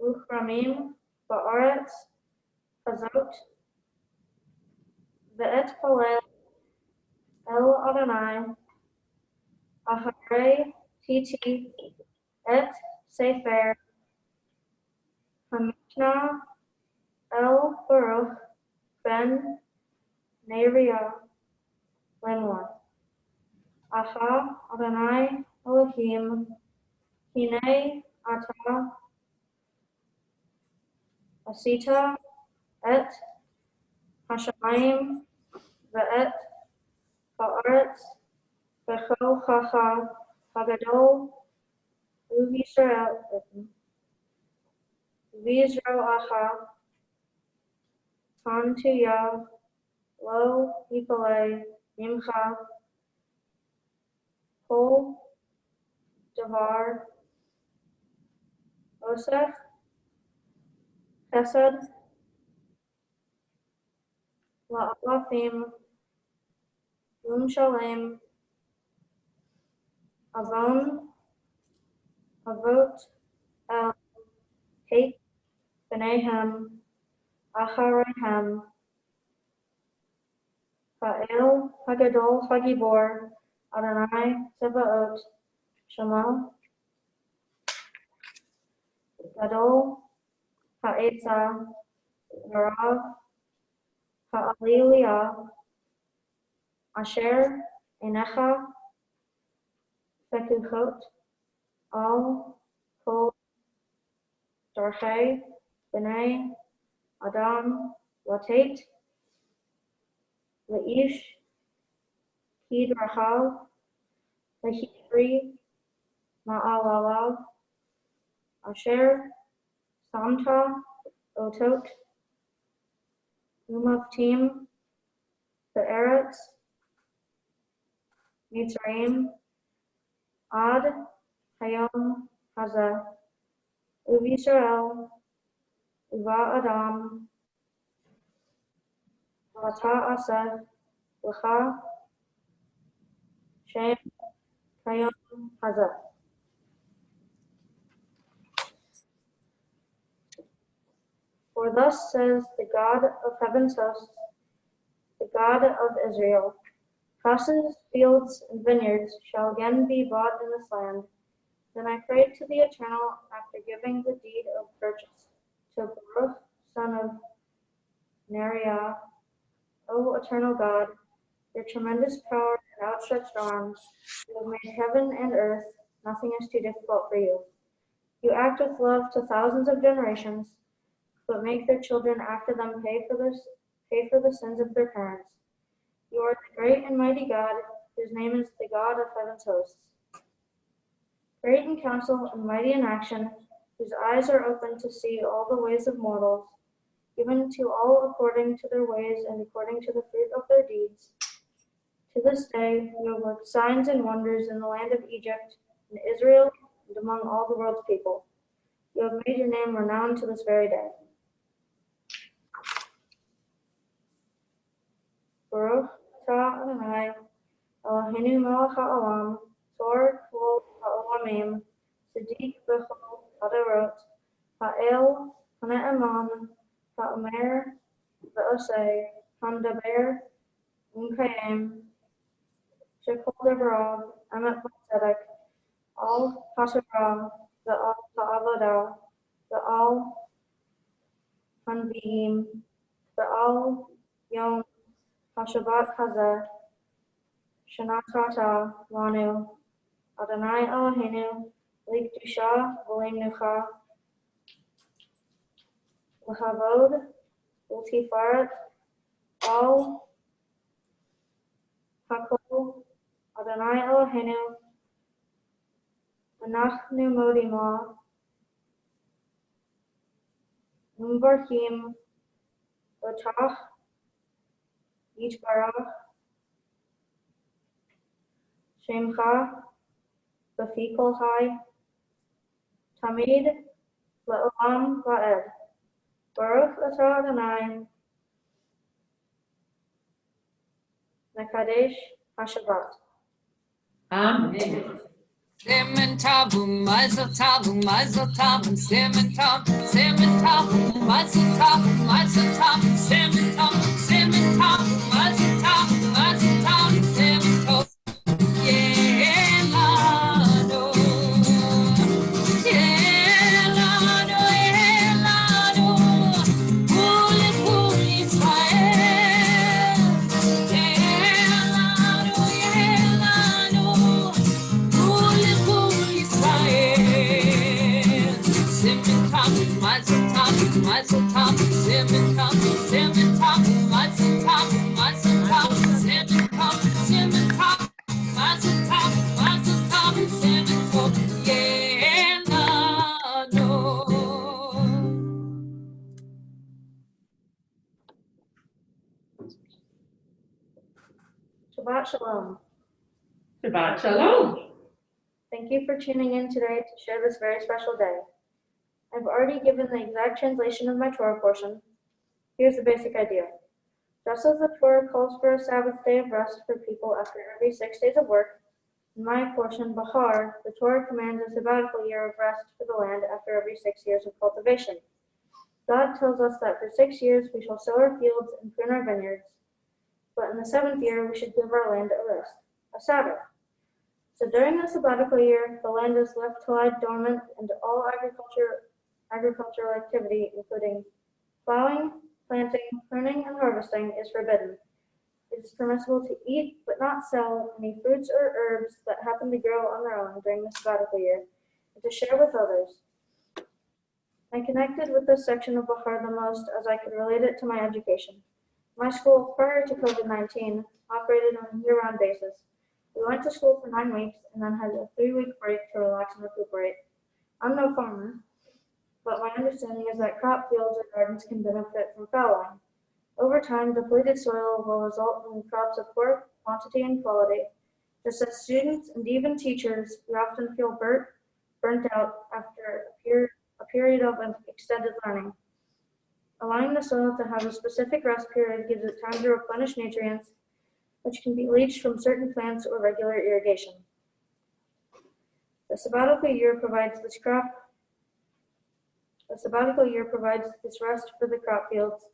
Uchramim Ba'aretz Chazot Ve'et Palel El Adonai Aharei Titi Et Sefer Hamishna El Baruch Ben Neriah Lemwa Aha Adonai Elohim Hine Ata Asita Et Hashamayim Ve'et Haaretz Bechol Chacha Hagadol U'Yisrael Acha Tantuya Lo Yipale Mimcha Kol Davar Osech Chesed La'alafim Shalem Avon Avot El Hate Benehem Acharehem Ha'el Hagadol Hagibor Adonai Sebaot Shema Gadol Ha'etza Varav Ha'aliyah Asher Enecha Fekuchot Al Kol Darchei B'nai Adam Latate Leish Kid Rahal Lehibri Ma'alalav Asher Samta Otot Umavtim Be'eretz Mitzrayim Ad Hayom Hazeh Uvisrael Uva Adam Vata Aseh L'cha Shem Hayom Hazeh. For thus says the God of heaven's hosts, the God of Israel, houses, fields, and vineyards shall again be bought in this land. Then I prayed to the Eternal after giving the deed of purchase to Baruch, son of Neriah. O eternal God, your tremendous power and outstretched arms, you have made heaven and earth, nothing is too difficult for you. You act with love to thousands of generations, but make their children after them pay for the sins of their parents. You are the great and mighty God, whose name is the God of heaven's hosts. Great in counsel and mighty in action, whose eyes are open to see all the ways of mortals, given to all according to their ways and according to the fruit of their deeds. To this day, you have worked signs and wonders in the land of Egypt, in Israel, and among all the world's people. You have made your name renowned to this very day. Baruch atah Adonai, Eloheinu melech ha'olam, tor kol ha'olamim, tzaddik b'chol hadarot, ha'el ha'ne'eman, ha'omer v'oseh, ha'medaber u'mekayem, shekol devarav, emet v'tzedek, al ha'torah, v'al ha'avodah, v'al hanbi'im, v'al yom Shabbat Hazeh, Shanatata Lanu, Adonai Eloheinu, Likdusha V'Leimnucha, L'Havod, L'Tifaret, Al Hakol, Adonai Eloheinu, Anachnu Modim La, Umbarkim, Otach, Yitbarach, Shemcha, B'fi kol hai, Tamid, Le'olam Va'ed. Baruch atah Adonai, Mekadesh HaShabbat. Amen. Semen tabu, mazel tabu, mazel tabu, semen tabu, semen tabu, mazel tabu, mazel tabu, semen tabu, semen tabu, mazel tabu, mazel tabu, semen tabu. Yelano, yelano, yelano, ule kul Yisrael. Yelano, yelano. Shabbat Shalom. Shabbat Shalom. Thank you for tuning in today to share this very special day. I've already given the exact translation of my Torah portion. Here's the basic idea. Just as the Torah calls for a Sabbath day of rest for people after every 6 days of work, in my portion, Bahar, the Torah commands a sabbatical year of rest for the land after every 6 years of cultivation. God tells us that for 6 years we shall sow our fields and prune our vineyards, but in the 7th year we should give our land a rest, a Sabbath. So during the sabbatical year, the land is left to lie dormant and all agricultural activity, including plowing, planting, pruning, and harvesting, is forbidden. It It is permissible to eat but not sell any fruits or herbs that happen to grow on their own during the sabbatical year, and to share with others. I connected with this section of Bahar the most as I could relate it to my education. My school, prior to COVID-19, operated on a year-round basis. We went to school for 9 weeks and then had a 3-week break to relax and recuperate. I'm no farmer, but my understanding is that crop fields or gardens can benefit from fallowing. Over time, depleted soil will result in crops of poor quantity and quality. Just as students and even teachers, we often feel burnt out after a period of extended learning. Allowing the soil to have a specific rest period gives it time to replenish nutrients, which can be leached from certain plants or regular irrigation. The sabbatical year provides this rest for the crop fields.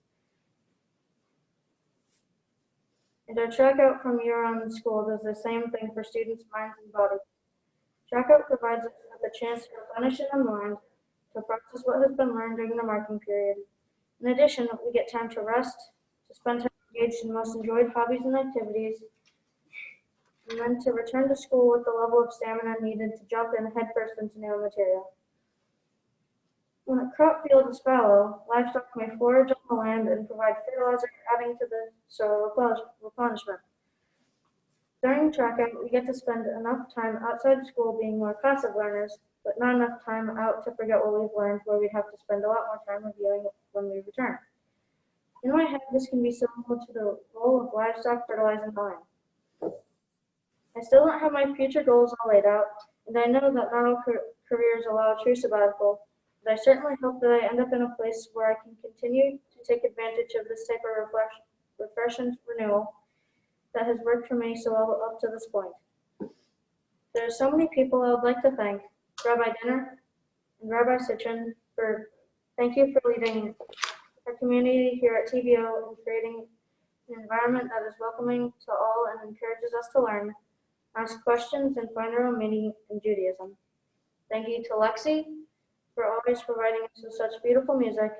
And our track out from year-round school does the same thing for students' minds and bodies. Track out provides us with a chance to replenish and unwind, to process what has been learned during the marking period. In addition, we get time to rest, to spend time engaged in most enjoyed hobbies and activities, and then to return to school with the level of stamina needed to jump in headfirst into new material. When a crop field is fallow, livestock may forage on the land and provide fertilizer, adding to the soil replenishment. During track out, we get to spend enough time outside of school being more passive learners, but not enough time out to forget what we've learned, where we'd have to spend a lot more time reviewing when we return. In my head, this can be similar to the role of livestock fertilizing the land. I still don't have my future goals all laid out, and I know that not all careers allow a true sabbatical, but I certainly hope that I end up in a place where I can continue to take advantage of this type of refreshing renewal that has worked for me so well up to this point. There are so many people I would like to thank, Rabbi Dinner and Rabbi Citron, thank you for leading our community here at TBO and creating an environment that is welcoming to all and encourages us to learn, ask questions, and find our own meaning in Judaism. Thank you to Lexi for always providing us with such beautiful music.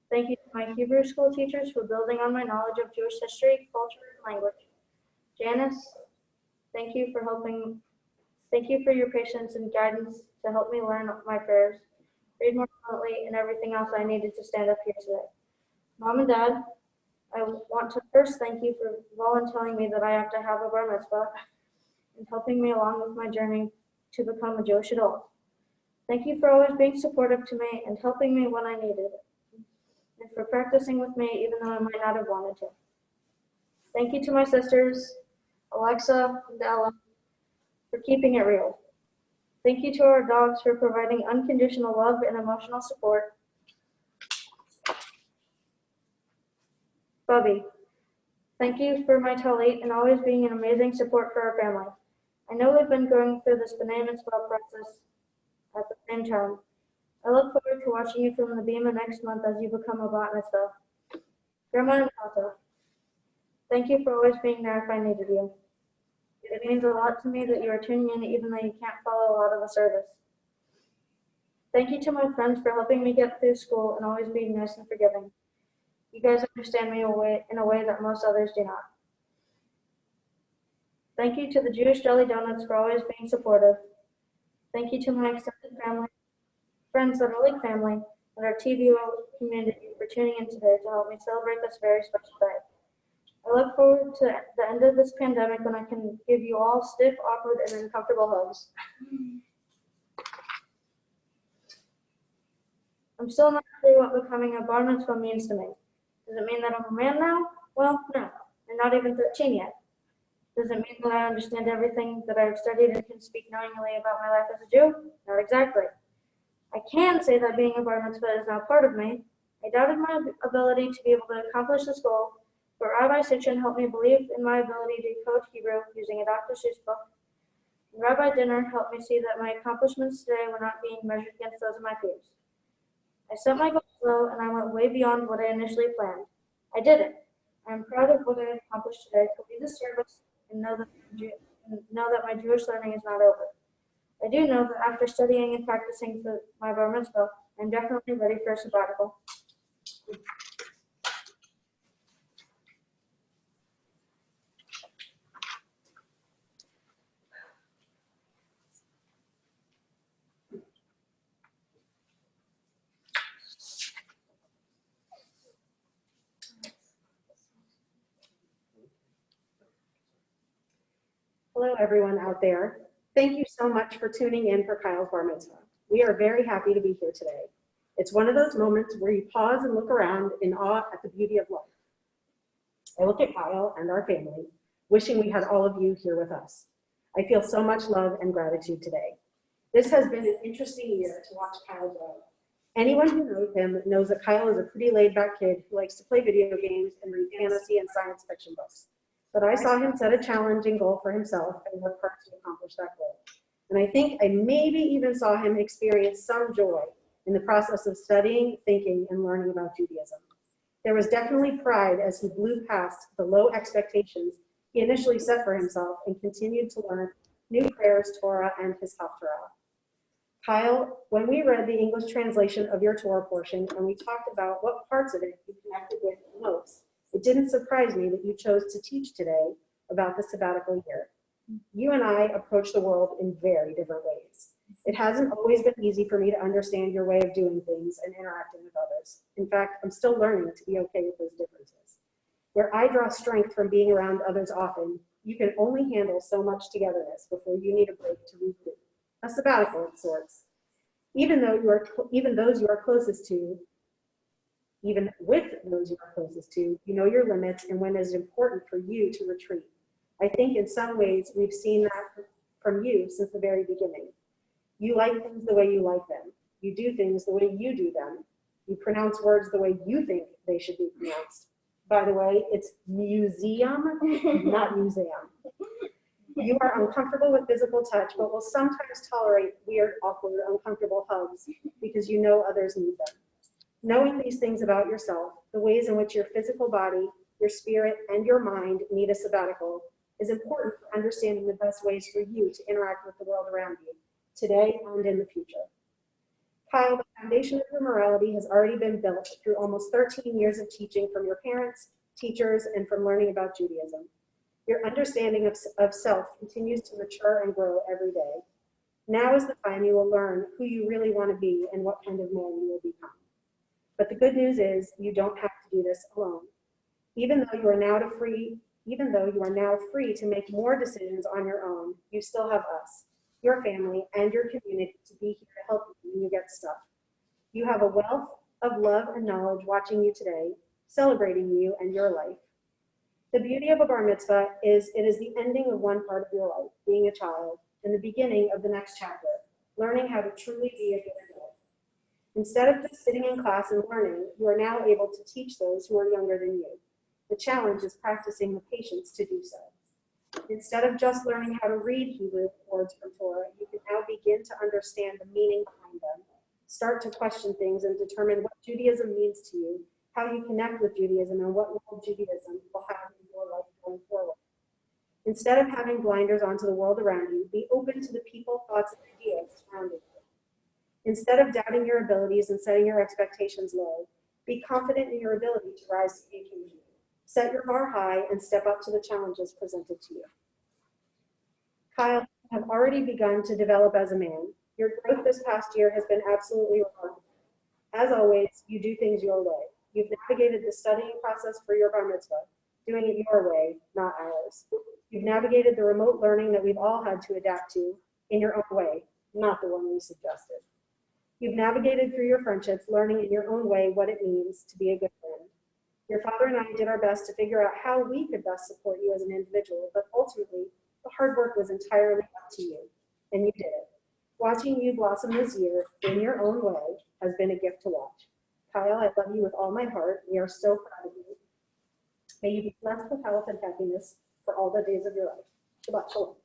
Thank you to my Hebrew school teachers for building on my knowledge of Jewish history, culture, and language. Janice, thank you for your patience and guidance to help me learn my prayers, read more fluently, and everything else I needed to stand up here today. Mom and Dad, I want to first thank you for volunteering me that I have to have a bar mitzvah and helping me along with my journey to become a Jewish adult. Thank you for always being supportive to me and helping me when I needed it, and for practicing with me even though I might not have wanted to. Thank you to my sisters, Alexa and Ella, for keeping it real. Thank you to our dogs for providing unconditional love and emotional support. Bubby, thank you for my talit and always being an amazing support for our family. I know we've been going through this B'nai Mitzvah process at the same time. I look forward to watching you from the Bima next month as you become a Bat Mitzvah. Grandma and Tata, thank you for always being there if I needed you. It means a lot to me that you are tuning in even though you can't follow a lot of the service. Thank you to my friends for helping me get through school and always being nice and forgiving. You guys understand me in a way that most others do not. Thank you to the Jewish Jelly Donuts for always being supportive. Thank you to my extended family, friends that are like family, and our TVO community for tuning in today to help me celebrate this very special day. I look forward to the end of this pandemic when I can give you all stiff, awkward, and uncomfortable hugs. I'm still not sure what becoming a bar mitzvah means to me. Does it mean that I'm a man now? Well, no, I'm not even 13 yet. Does it mean that I understand everything that I've studied and can speak knowingly about my life as a Jew? Not exactly. I can say that being a bar mitzvah is now part of me. I doubted my ability to be able to accomplish this goal, but Rabbi Citron helped me believe in my ability to code Hebrew using a Dr. Seuss book. And Rabbi Dinner helped me see that my accomplishments today were not being measured against those of my peers. I set my goals low and I went way beyond what I initially planned. I did it. I am proud of what I accomplished today to lead this service and know that my Jewish learning is not over. I do know that after studying and practicing for my bar mitzvah, I'm definitely ready for a sabbatical. Hello, everyone out there. Thank you so much for tuning in for Kyle's Bar Mitzvah. We are very happy to be here today. It's one of those moments where you pause and look around in awe at the beauty of life. I look at Kyle and our family, wishing we had all of you here with us. I feel so much love and gratitude today. This has been an interesting year to watch Kyle grow. Anyone who knows him knows that Kyle is a pretty laid-back kid who likes to play video games and read fantasy and science fiction books. But I saw him set a challenging goal for himself and work hard to accomplish that goal. And I think I maybe even saw him experience some joy in the process of studying, thinking, and learning about Judaism. There was definitely pride as he blew past the low expectations he initially set for himself and continued to learn new prayers, Torah, and his Haftarah. Kyle, when we read the English translation of your Torah portion and we talked about what parts of it you connected with the most, it didn't surprise me that you chose to teach today about the sabbatical year. You and I approach the world in very different ways. It hasn't always been easy for me to understand your way of doing things and interacting with others. In fact, I'm still learning to be okay with those differences. Where I draw strength from being around others often, you can only handle so much togetherness before you need a break to regroup. A sabbatical of sorts. Even with those you are closest to, you know your limits and when it is important for you to retreat. I think in some ways we've seen that from you since the very beginning. You like things the way you like them. You do things the way you do them. You pronounce words the way you think they should be pronounced. By the way, it's museum, not museum. You are uncomfortable with physical touch, but will sometimes tolerate weird, awkward, uncomfortable hugs because you know others need them. Knowing these things about yourself, the ways in which your physical body, your spirit, and your mind need a sabbatical is important for understanding the best ways for you to interact with the world around you, today and in the future. Kyle, the foundation of your morality has already been built through almost 13 years of teaching from your parents, teachers, and from learning about Judaism. Your understanding of self continues to mature and grow every day. Now is the time you will learn who you really want to be and what kind of man you will become. But the good news is you don't have to do this alone. Even though you are now free to make more decisions on your own, you still have us, your family, and your community to be here to help you when you get stuck. You have a wealth of love and knowledge watching you today, celebrating you and your life. The beauty of a bar mitzvah is it is the ending of one part of your life, being a child, and the beginning of the next chapter, learning how to truly be a good adult. Instead of just sitting in class and learning, you are now able to teach those who are younger than you. The challenge is practicing the patience to do so. Instead of just learning how to read Hebrew words from Torah, you can now begin to understand the meaning behind them, start to question things and determine what Judaism means to you, how you connect with Judaism, and what role Judaism will have in your life going forward. Instead of having blinders onto the world around you, be open to the people, thoughts, and ideas surrounding you. Instead of doubting your abilities and setting your expectations low, be confident in your ability to rise to the occasion. Set your bar high and step up to the challenges presented to you. Kyle, you have already begun to develop as a man. Your growth this past year has been absolutely remarkable. As always, you do things your way. You've navigated the studying process for your bar mitzvah, doing it your way, not ours. You've navigated the remote learning that we've all had to adapt to in your own way, not the one we suggested. You've navigated through your friendships, learning in your own way what it means to be a good friend. Your father and I did our best to figure out how we could best support you as an individual, but ultimately, the hard work was entirely up to you, and you did it. Watching you blossom this year in your own way has been a gift to watch. Kyle, I love you with all my heart. We are so proud of you. May you be blessed with health and happiness for all the days of your life. Shabbat shalom.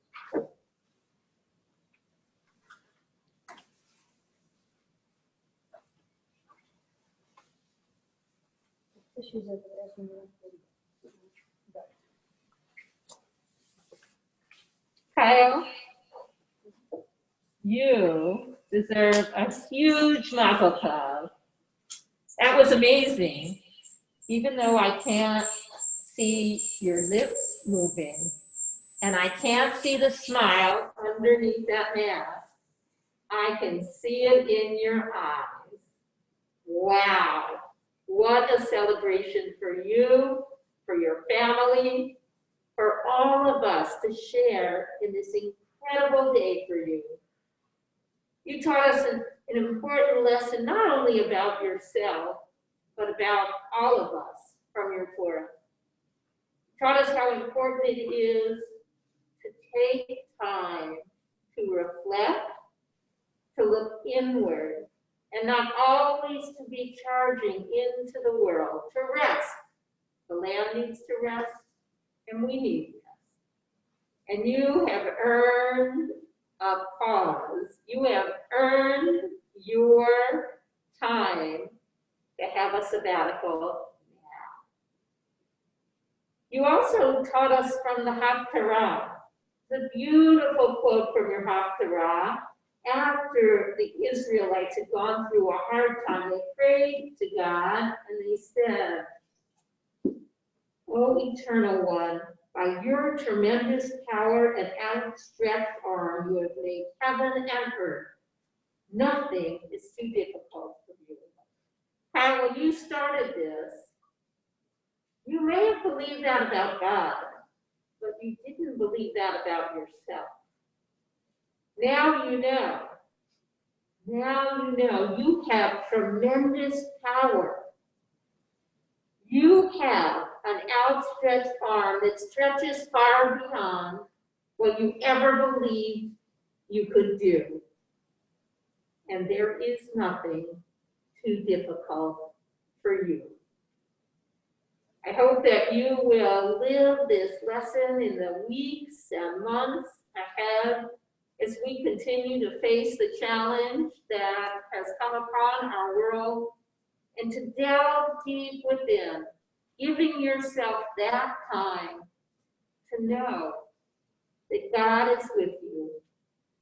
Kyle, you deserve a huge mazel tov. That was amazing. Even though I can't see your lips moving and I can't see the smile underneath that mask, I can see it in your eyes. Wow, what a celebration for you, for your family, for all of us to share in this incredible day for you. You taught us an important lesson, not only about yourself, but about all of us from your Torah. You taught us how important it is to take time to reflect, to look inward, and not always to be charging into the world, to rest. The land needs to rest, and we need rest. And you have earned a pause. You have earned your time to have a sabbatical now. You also taught us from the Haftarah, the beautiful quote from your Haftarah. After the Israelites had gone through a hard time, they prayed to God and they said, "O Eternal One, by your tremendous power and outstretched arm, you have made heaven and earth. Nothing is too difficult for you." Kyle, when you started this, you may have believed that about God, but you didn't believe that about yourself. Now you know. Now you know you have tremendous power. You have an outstretched arm that stretches far beyond what you ever believed you could do. And there is nothing too difficult for you. I hope that you will live this lesson in the weeks and months ahead as we continue to face the challenge that has come upon our world, and to delve deep within, giving yourself that time to know that God is with you,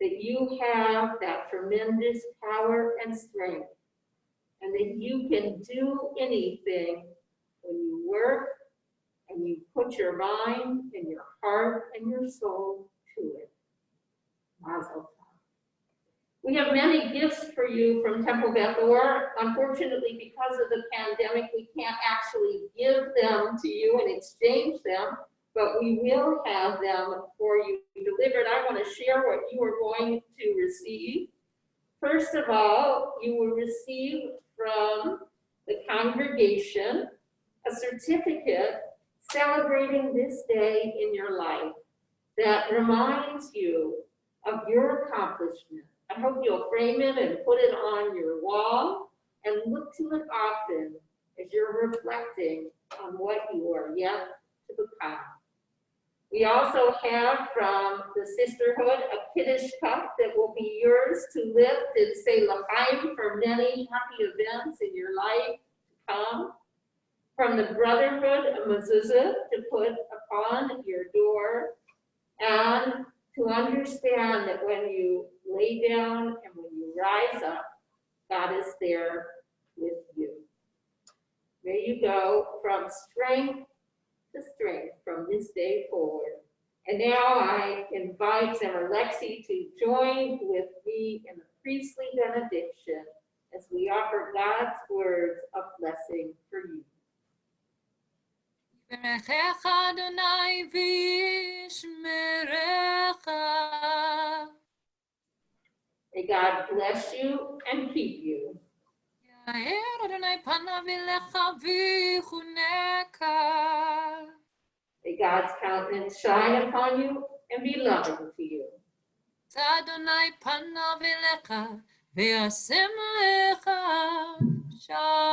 that you have that tremendous power and strength, and that you can do anything when you work and you put your mind and your heart and your soul to it. Mazel tov. We have many gifts for you from Temple Beth Or. Unfortunately, because of the pandemic, we can't actually give them to you and exchange them, but we will have them for you delivered. I want to share what you are going to receive. First of all, you will receive from the congregation a certificate celebrating this day in your life that reminds you of your accomplishment. I hope you'll frame it and put it on your wall and look to it often as you're reflecting on what you are yet to become. We also have from the sisterhood a Kiddush cup that will be yours to lift and say l'chaim for many happy events in your life to come. From the brotherhood, a mezuzah to put upon your door, and to understand that when you lay down and when you rise up, God is there with you. May you go from strength to strength from this day forward. And now I invite Zimmer Lexi to join with me in the priestly benediction as we offer God's words of blessing for you. יברכך אדוני וישמרך. May God bless you and keep you. יאר אדוני פניו אליך ויחונך. May God's countenance shine upon you and be loving to you. שא אדוני פניו אליך וישם לך שלום.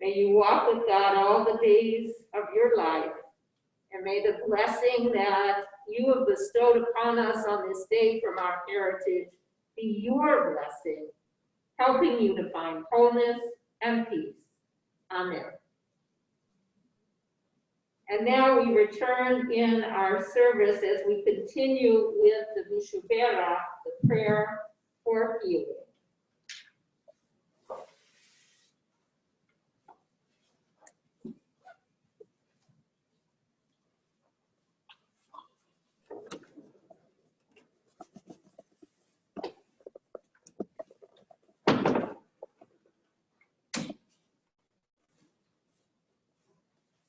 May you walk with God all the days of your life, and may the blessing that you have bestowed upon us on this day from our heritage be your blessing, helping you to find wholeness and peace. Amen. And now we return in our service as we continue with the Vishubera, the prayer for healing.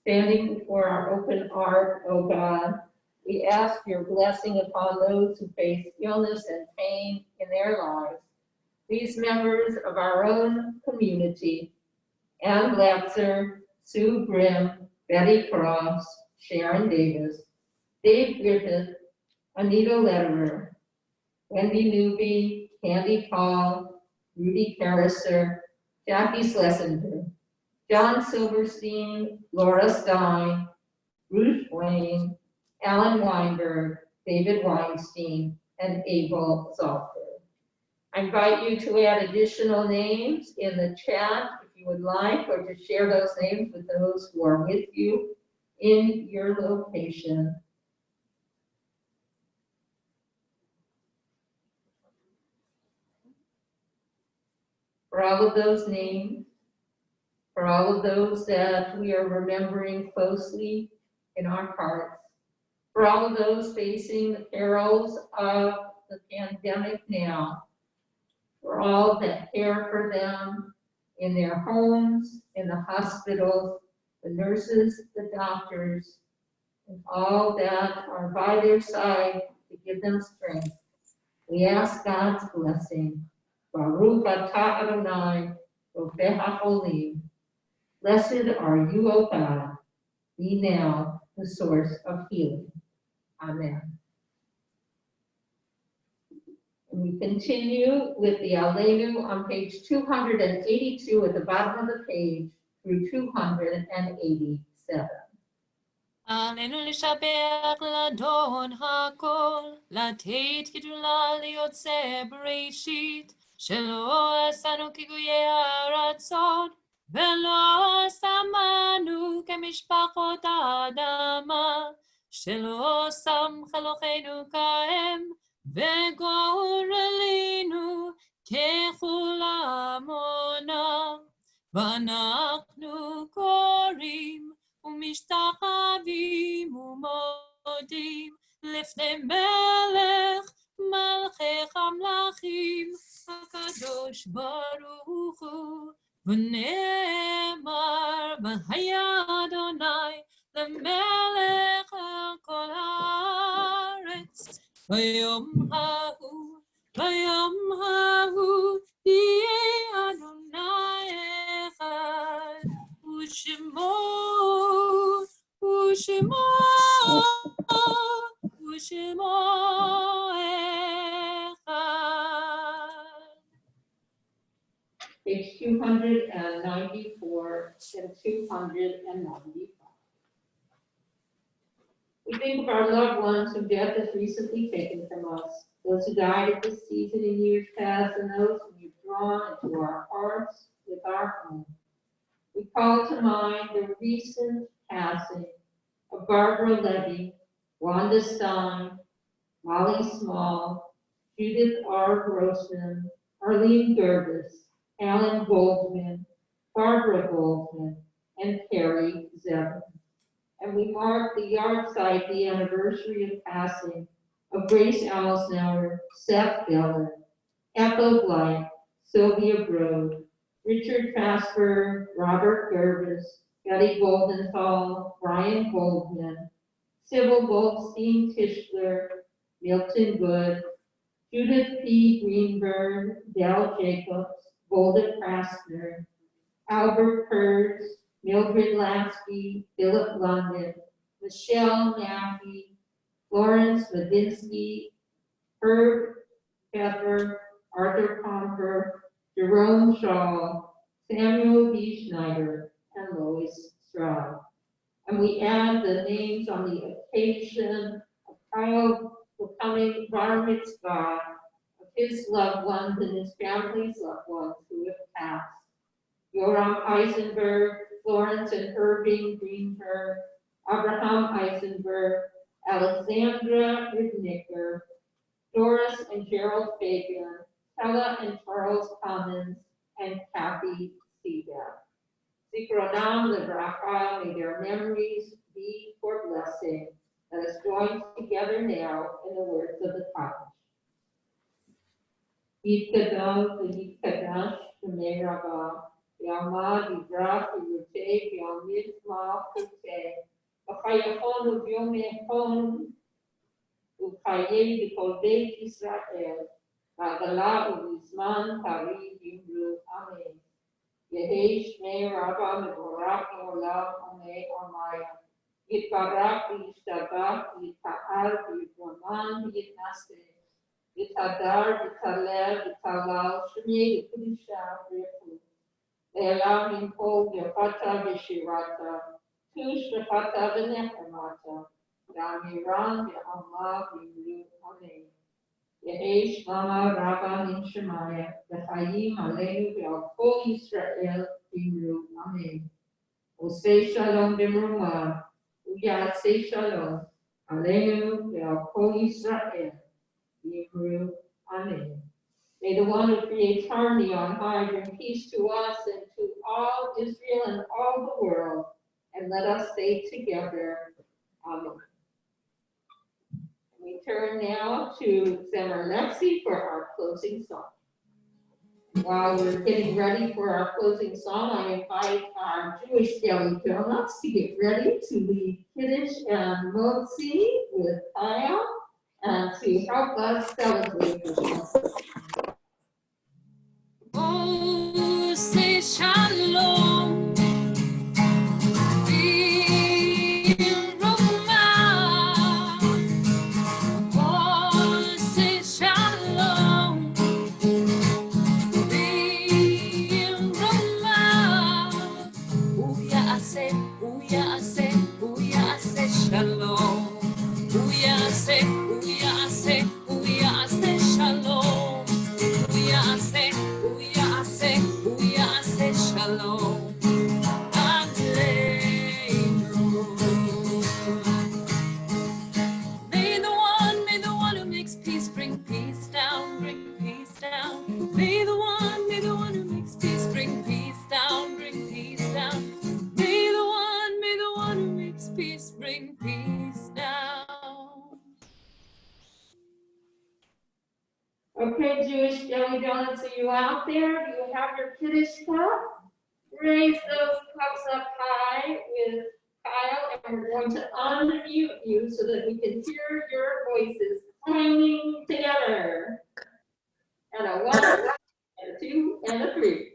Standing before our open ark, O God, we ask your blessing upon those who face illness and pain in their lives. These members of our own community, Ann Blatzer, Sue Grimm, Betty Cross, Sharon Davis, Dave Griffith, Anita Lederer, Wendy Newby, Candy Paul, Rudy Carriser, Jackie Schlesinger, John Silverstein, Laura Stein, Ruth Wayne, Alan Weinberg, David Weinstein, and Abel Zalfer. I invite you to add additional names in the chat if you would like, or to share those names with those who are with you in your location. For all of those names, for all of those that we are remembering closely in our hearts, for all of those facing the perils of the pandemic now, for all that care for them in their homes, in the hospitals, the nurses, the doctors, and all that are by their side to give them strength. We ask God's blessing. Baruch atah Adonai, Rofeh HaCholim. Blessed are you, O God, be now the source of healing. Amen. And we continue with the Aleinu on page 282 at the bottom of the page through 287. עלינו לשבח לאדון הכל, לתת גדולה ליוצא בראשית, שלא עשנו כגויי הרצון, ולא שמנו כמשפחות האדמה, שלא שם חלוכנו כהם, וגורלנו ככולם עונה, ואנחנו קוראים ומשתחווים ומודים לפני מלך מלכי המלכים הקדוש ברוך הוא, ונאמר והיה אדוני למלך על כל הארץ ביום ההוא יהיה אדוני אחד ושמו אחד. Page 294 and 295. We think of our loved ones whom death has recently taken from us, those who died at this season in years past, and those whom you've drawn into our hearts with our home. We call to mind the recent passing of Barbara Levy, Wanda Stein, Molly Small, Judith R. Grossman, Arlene Gervis, Alan Goldman, Barbara Goldman, and Carrie Zevin. And we mark the yahrzeit, the anniversary of passing of Grace Alsnauer, Seth Geller, Ethel Blight, Sylvia Brode, Richard Casper, Robert Gervis, Betty Goldenthal, Brian Goldman, Sybil Goldstein Tischler, Milton Good, Judith P. Greenberg, Dell Jacobs, Golda Krasner, Albert Kurtz, Mildred Lasky, Philip London, Michelle Mackey, Florence Medinsky, Herb Pepper, Arthur Comper, Jerome Shaw, Samuel B. Schneider, and Lois Stroud. And we add the names on the occasion of Kyle becoming bar mitzvah of his loved ones and his family's loved ones who have passed. Yoram Eisenberg, Florence and Irving Greenberg, Abraham Eisenberg, Alexandra Rudnicker, Doris and Gerald Fabian, Ella and Charles Commons, and Kathy Seaback. Zikronam Livracha, may their memories be for blessing. Let us join together now in the words of the Kaddish. Yitkadav v'yitkadash b'mei Rabbah, Yama, Yibra, Yute, Yamizma, Kute, Akayahon, Yomehon, Ukaye, Bikodet Israel, Bagala, Ubizman, Tari, Yimru, Amen. Yehesh, Me, Rabba, Mevorak, Olam, Ome, Amaya. Yitbarak, Yishtabak, Yitahar, Yitwaman, Yitnase. Yitadar, Yitalel, Yitalal, Shmi, Yikulisha, Refu. Elam, Yimpo, Yafata, Vishirata. Tush, Yafata, Venefamata. Yamiran, Yamah, Yimru, Amen. Yehesh, Mama, Rabba, Ninshemaya. Yachayim, Aleinu, Yalko, Yisrael, Yimru, Amen. Osei Shalom B'Mruma, Uyasei Shalom, Aleinu Ve'al Israel, Yimru, Amen. May the one who creates harmony on high bring peace to us and to all Israel and all the world, and let us stay together. Amen. We turn now to Zemer Lexi for our closing song. While we're getting ready for our closing song, I invite our Jewish deli donuts to get ready to lead Kiddush and Motzi with Kyle and to help us celebrate with us. Oh, say shalom. Be Roma. Oh, say shalom. Be Roma. Uya ase shalom. Uya ase shalom. Uya ase shalom. May the one who makes peace bring peace down, bring peace down. May the one who makes peace bring peace down, bring peace down. May the one who makes peace bring peace down. Okay, Jewish deli donuts, are you out there? Do you have your Kiddush cup? Raise those cups up high with Kyle, and we're going to unmute you so that we can hear your voices clanging together. And a 1, and a 2, and a 3.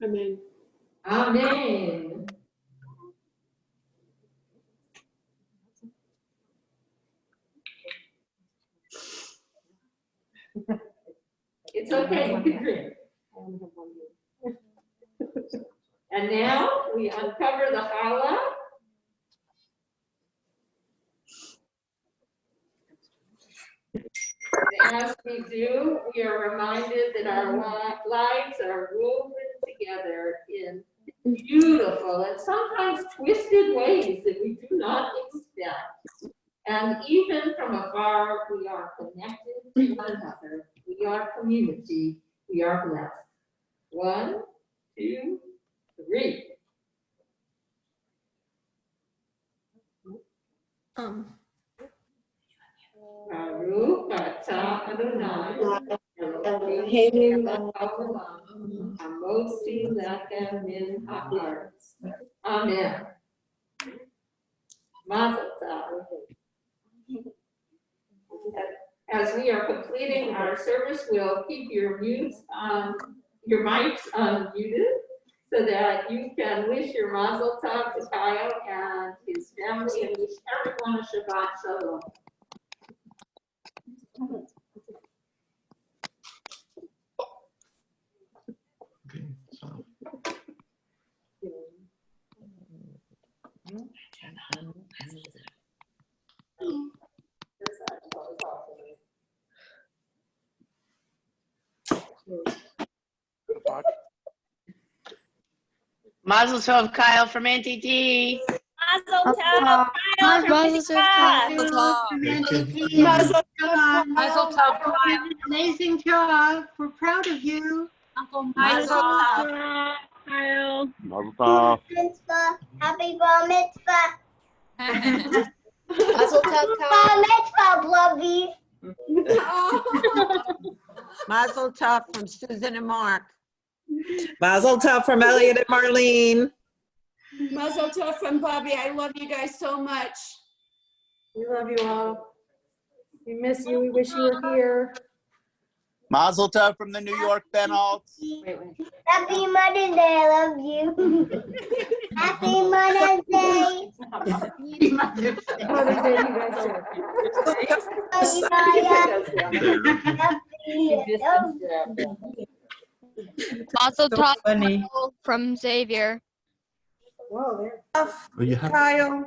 Amen. Amen. It's okay, you can drink. And now we uncover the challah. As we do, we are reminded that our lives are woven together in beautiful and sometimes twisted ways that we do not expect. And even from afar, we are connected to one another. We are community. We are blessed. 1, 2, 3. Baruch atah Adonai Eloheinu melech haolam hamotzi lechem min haaretz. Amen. Mazel tov. As we are completing our service, we'll keep your your mics unmuted so that you can wish your Mazel tov to Kyle and his family and wish everyone a Shabbat Shalom. Mazel tov, Kyle from NTT. Mazel tov, Kyle from NTT. Mazel tov. Amazing job. We're proud of you. Uncle Mazel Michael. tov. Kyle. Mazel tov. Happy bar mitzvah. Mazel tov, Kyle. Mazel tov from Susan and Mark. Mazel tov from Elliot and Marlene. Mazel tov from Bobby. I love you guys so much. We love you all. We miss you. We wish you were here. Mazel tov from the New York Benalts. Happy Mother's Day. I love you. Happy Mother's Day. Mother's Day to you guys too. Mazel So tov funny. from Xavier. Whoa, there. Oh, you have, Kyle.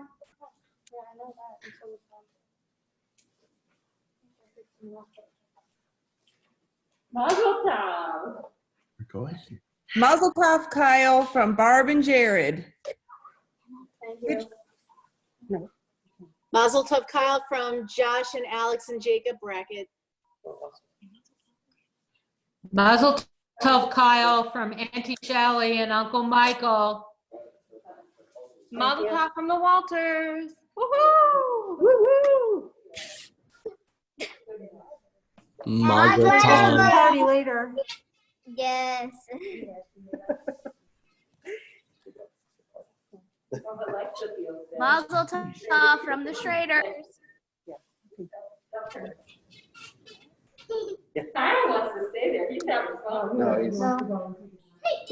Mazel tov. go ahead. Mazel tov, Kyle from Barb and Jared. Thank you. Mazel tov, Kyle, from Josh and Alex and Jacob Brackett. Mazel tov, Kyle, from Auntie Shelley and Uncle Michael. Mazel tov from the Walters. Woo woo. Mazel Tov. Party later. Yes. Mazel tov from the Schraders. Kyle wants to stay there. He's having fun. No, he's,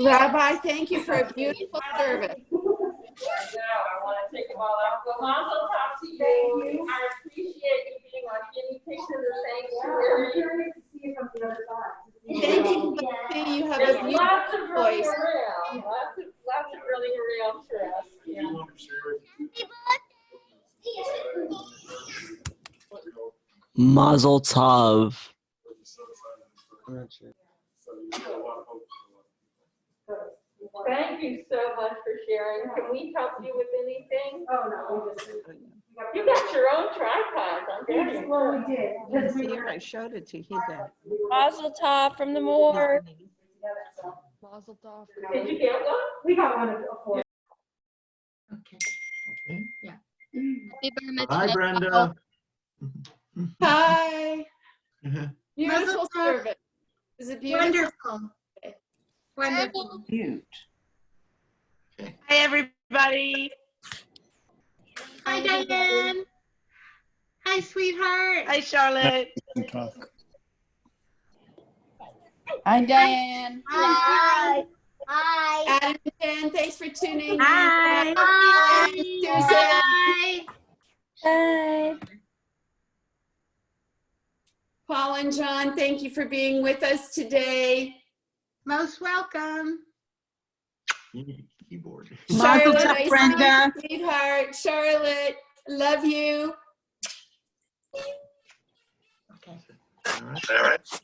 Rabbi, thank you for a beautiful service. Now, I want to take them all out. Well, Mazel tov to you. I appreciate you being our guinea pig to the sanctuary. Thank you, Lucy. You have There's a lots of beautiful running voice. around. Lots of running around for us. Yeah. Mazel tov. Thank you so much for sharing. Can we help you with anything? Oh, no, we just. You got your own tripod. I'm very impressed. Well, we did. Because we Here, I showed it to you. That. Mazel tov from the Moor. Mazel tov. Did you get one? We got one of course. Hi, Brenda. Hi. Beautiful service. Is it beautiful? Wonderful. Cute. Hi, everybody. Hi, Diane. Hi, sweetheart. Hi, Charlotte. Hi, Diane. Hi. Hi. Adam and Jen, thanks for tuning in. Hi. Susan. Hi. Paul and John, thank you for being with us today. Most welcome. You need a keyboard. Mazel Charlotte, tov, I see Brenda. you, sweetheart. Charlotte, love you. All right.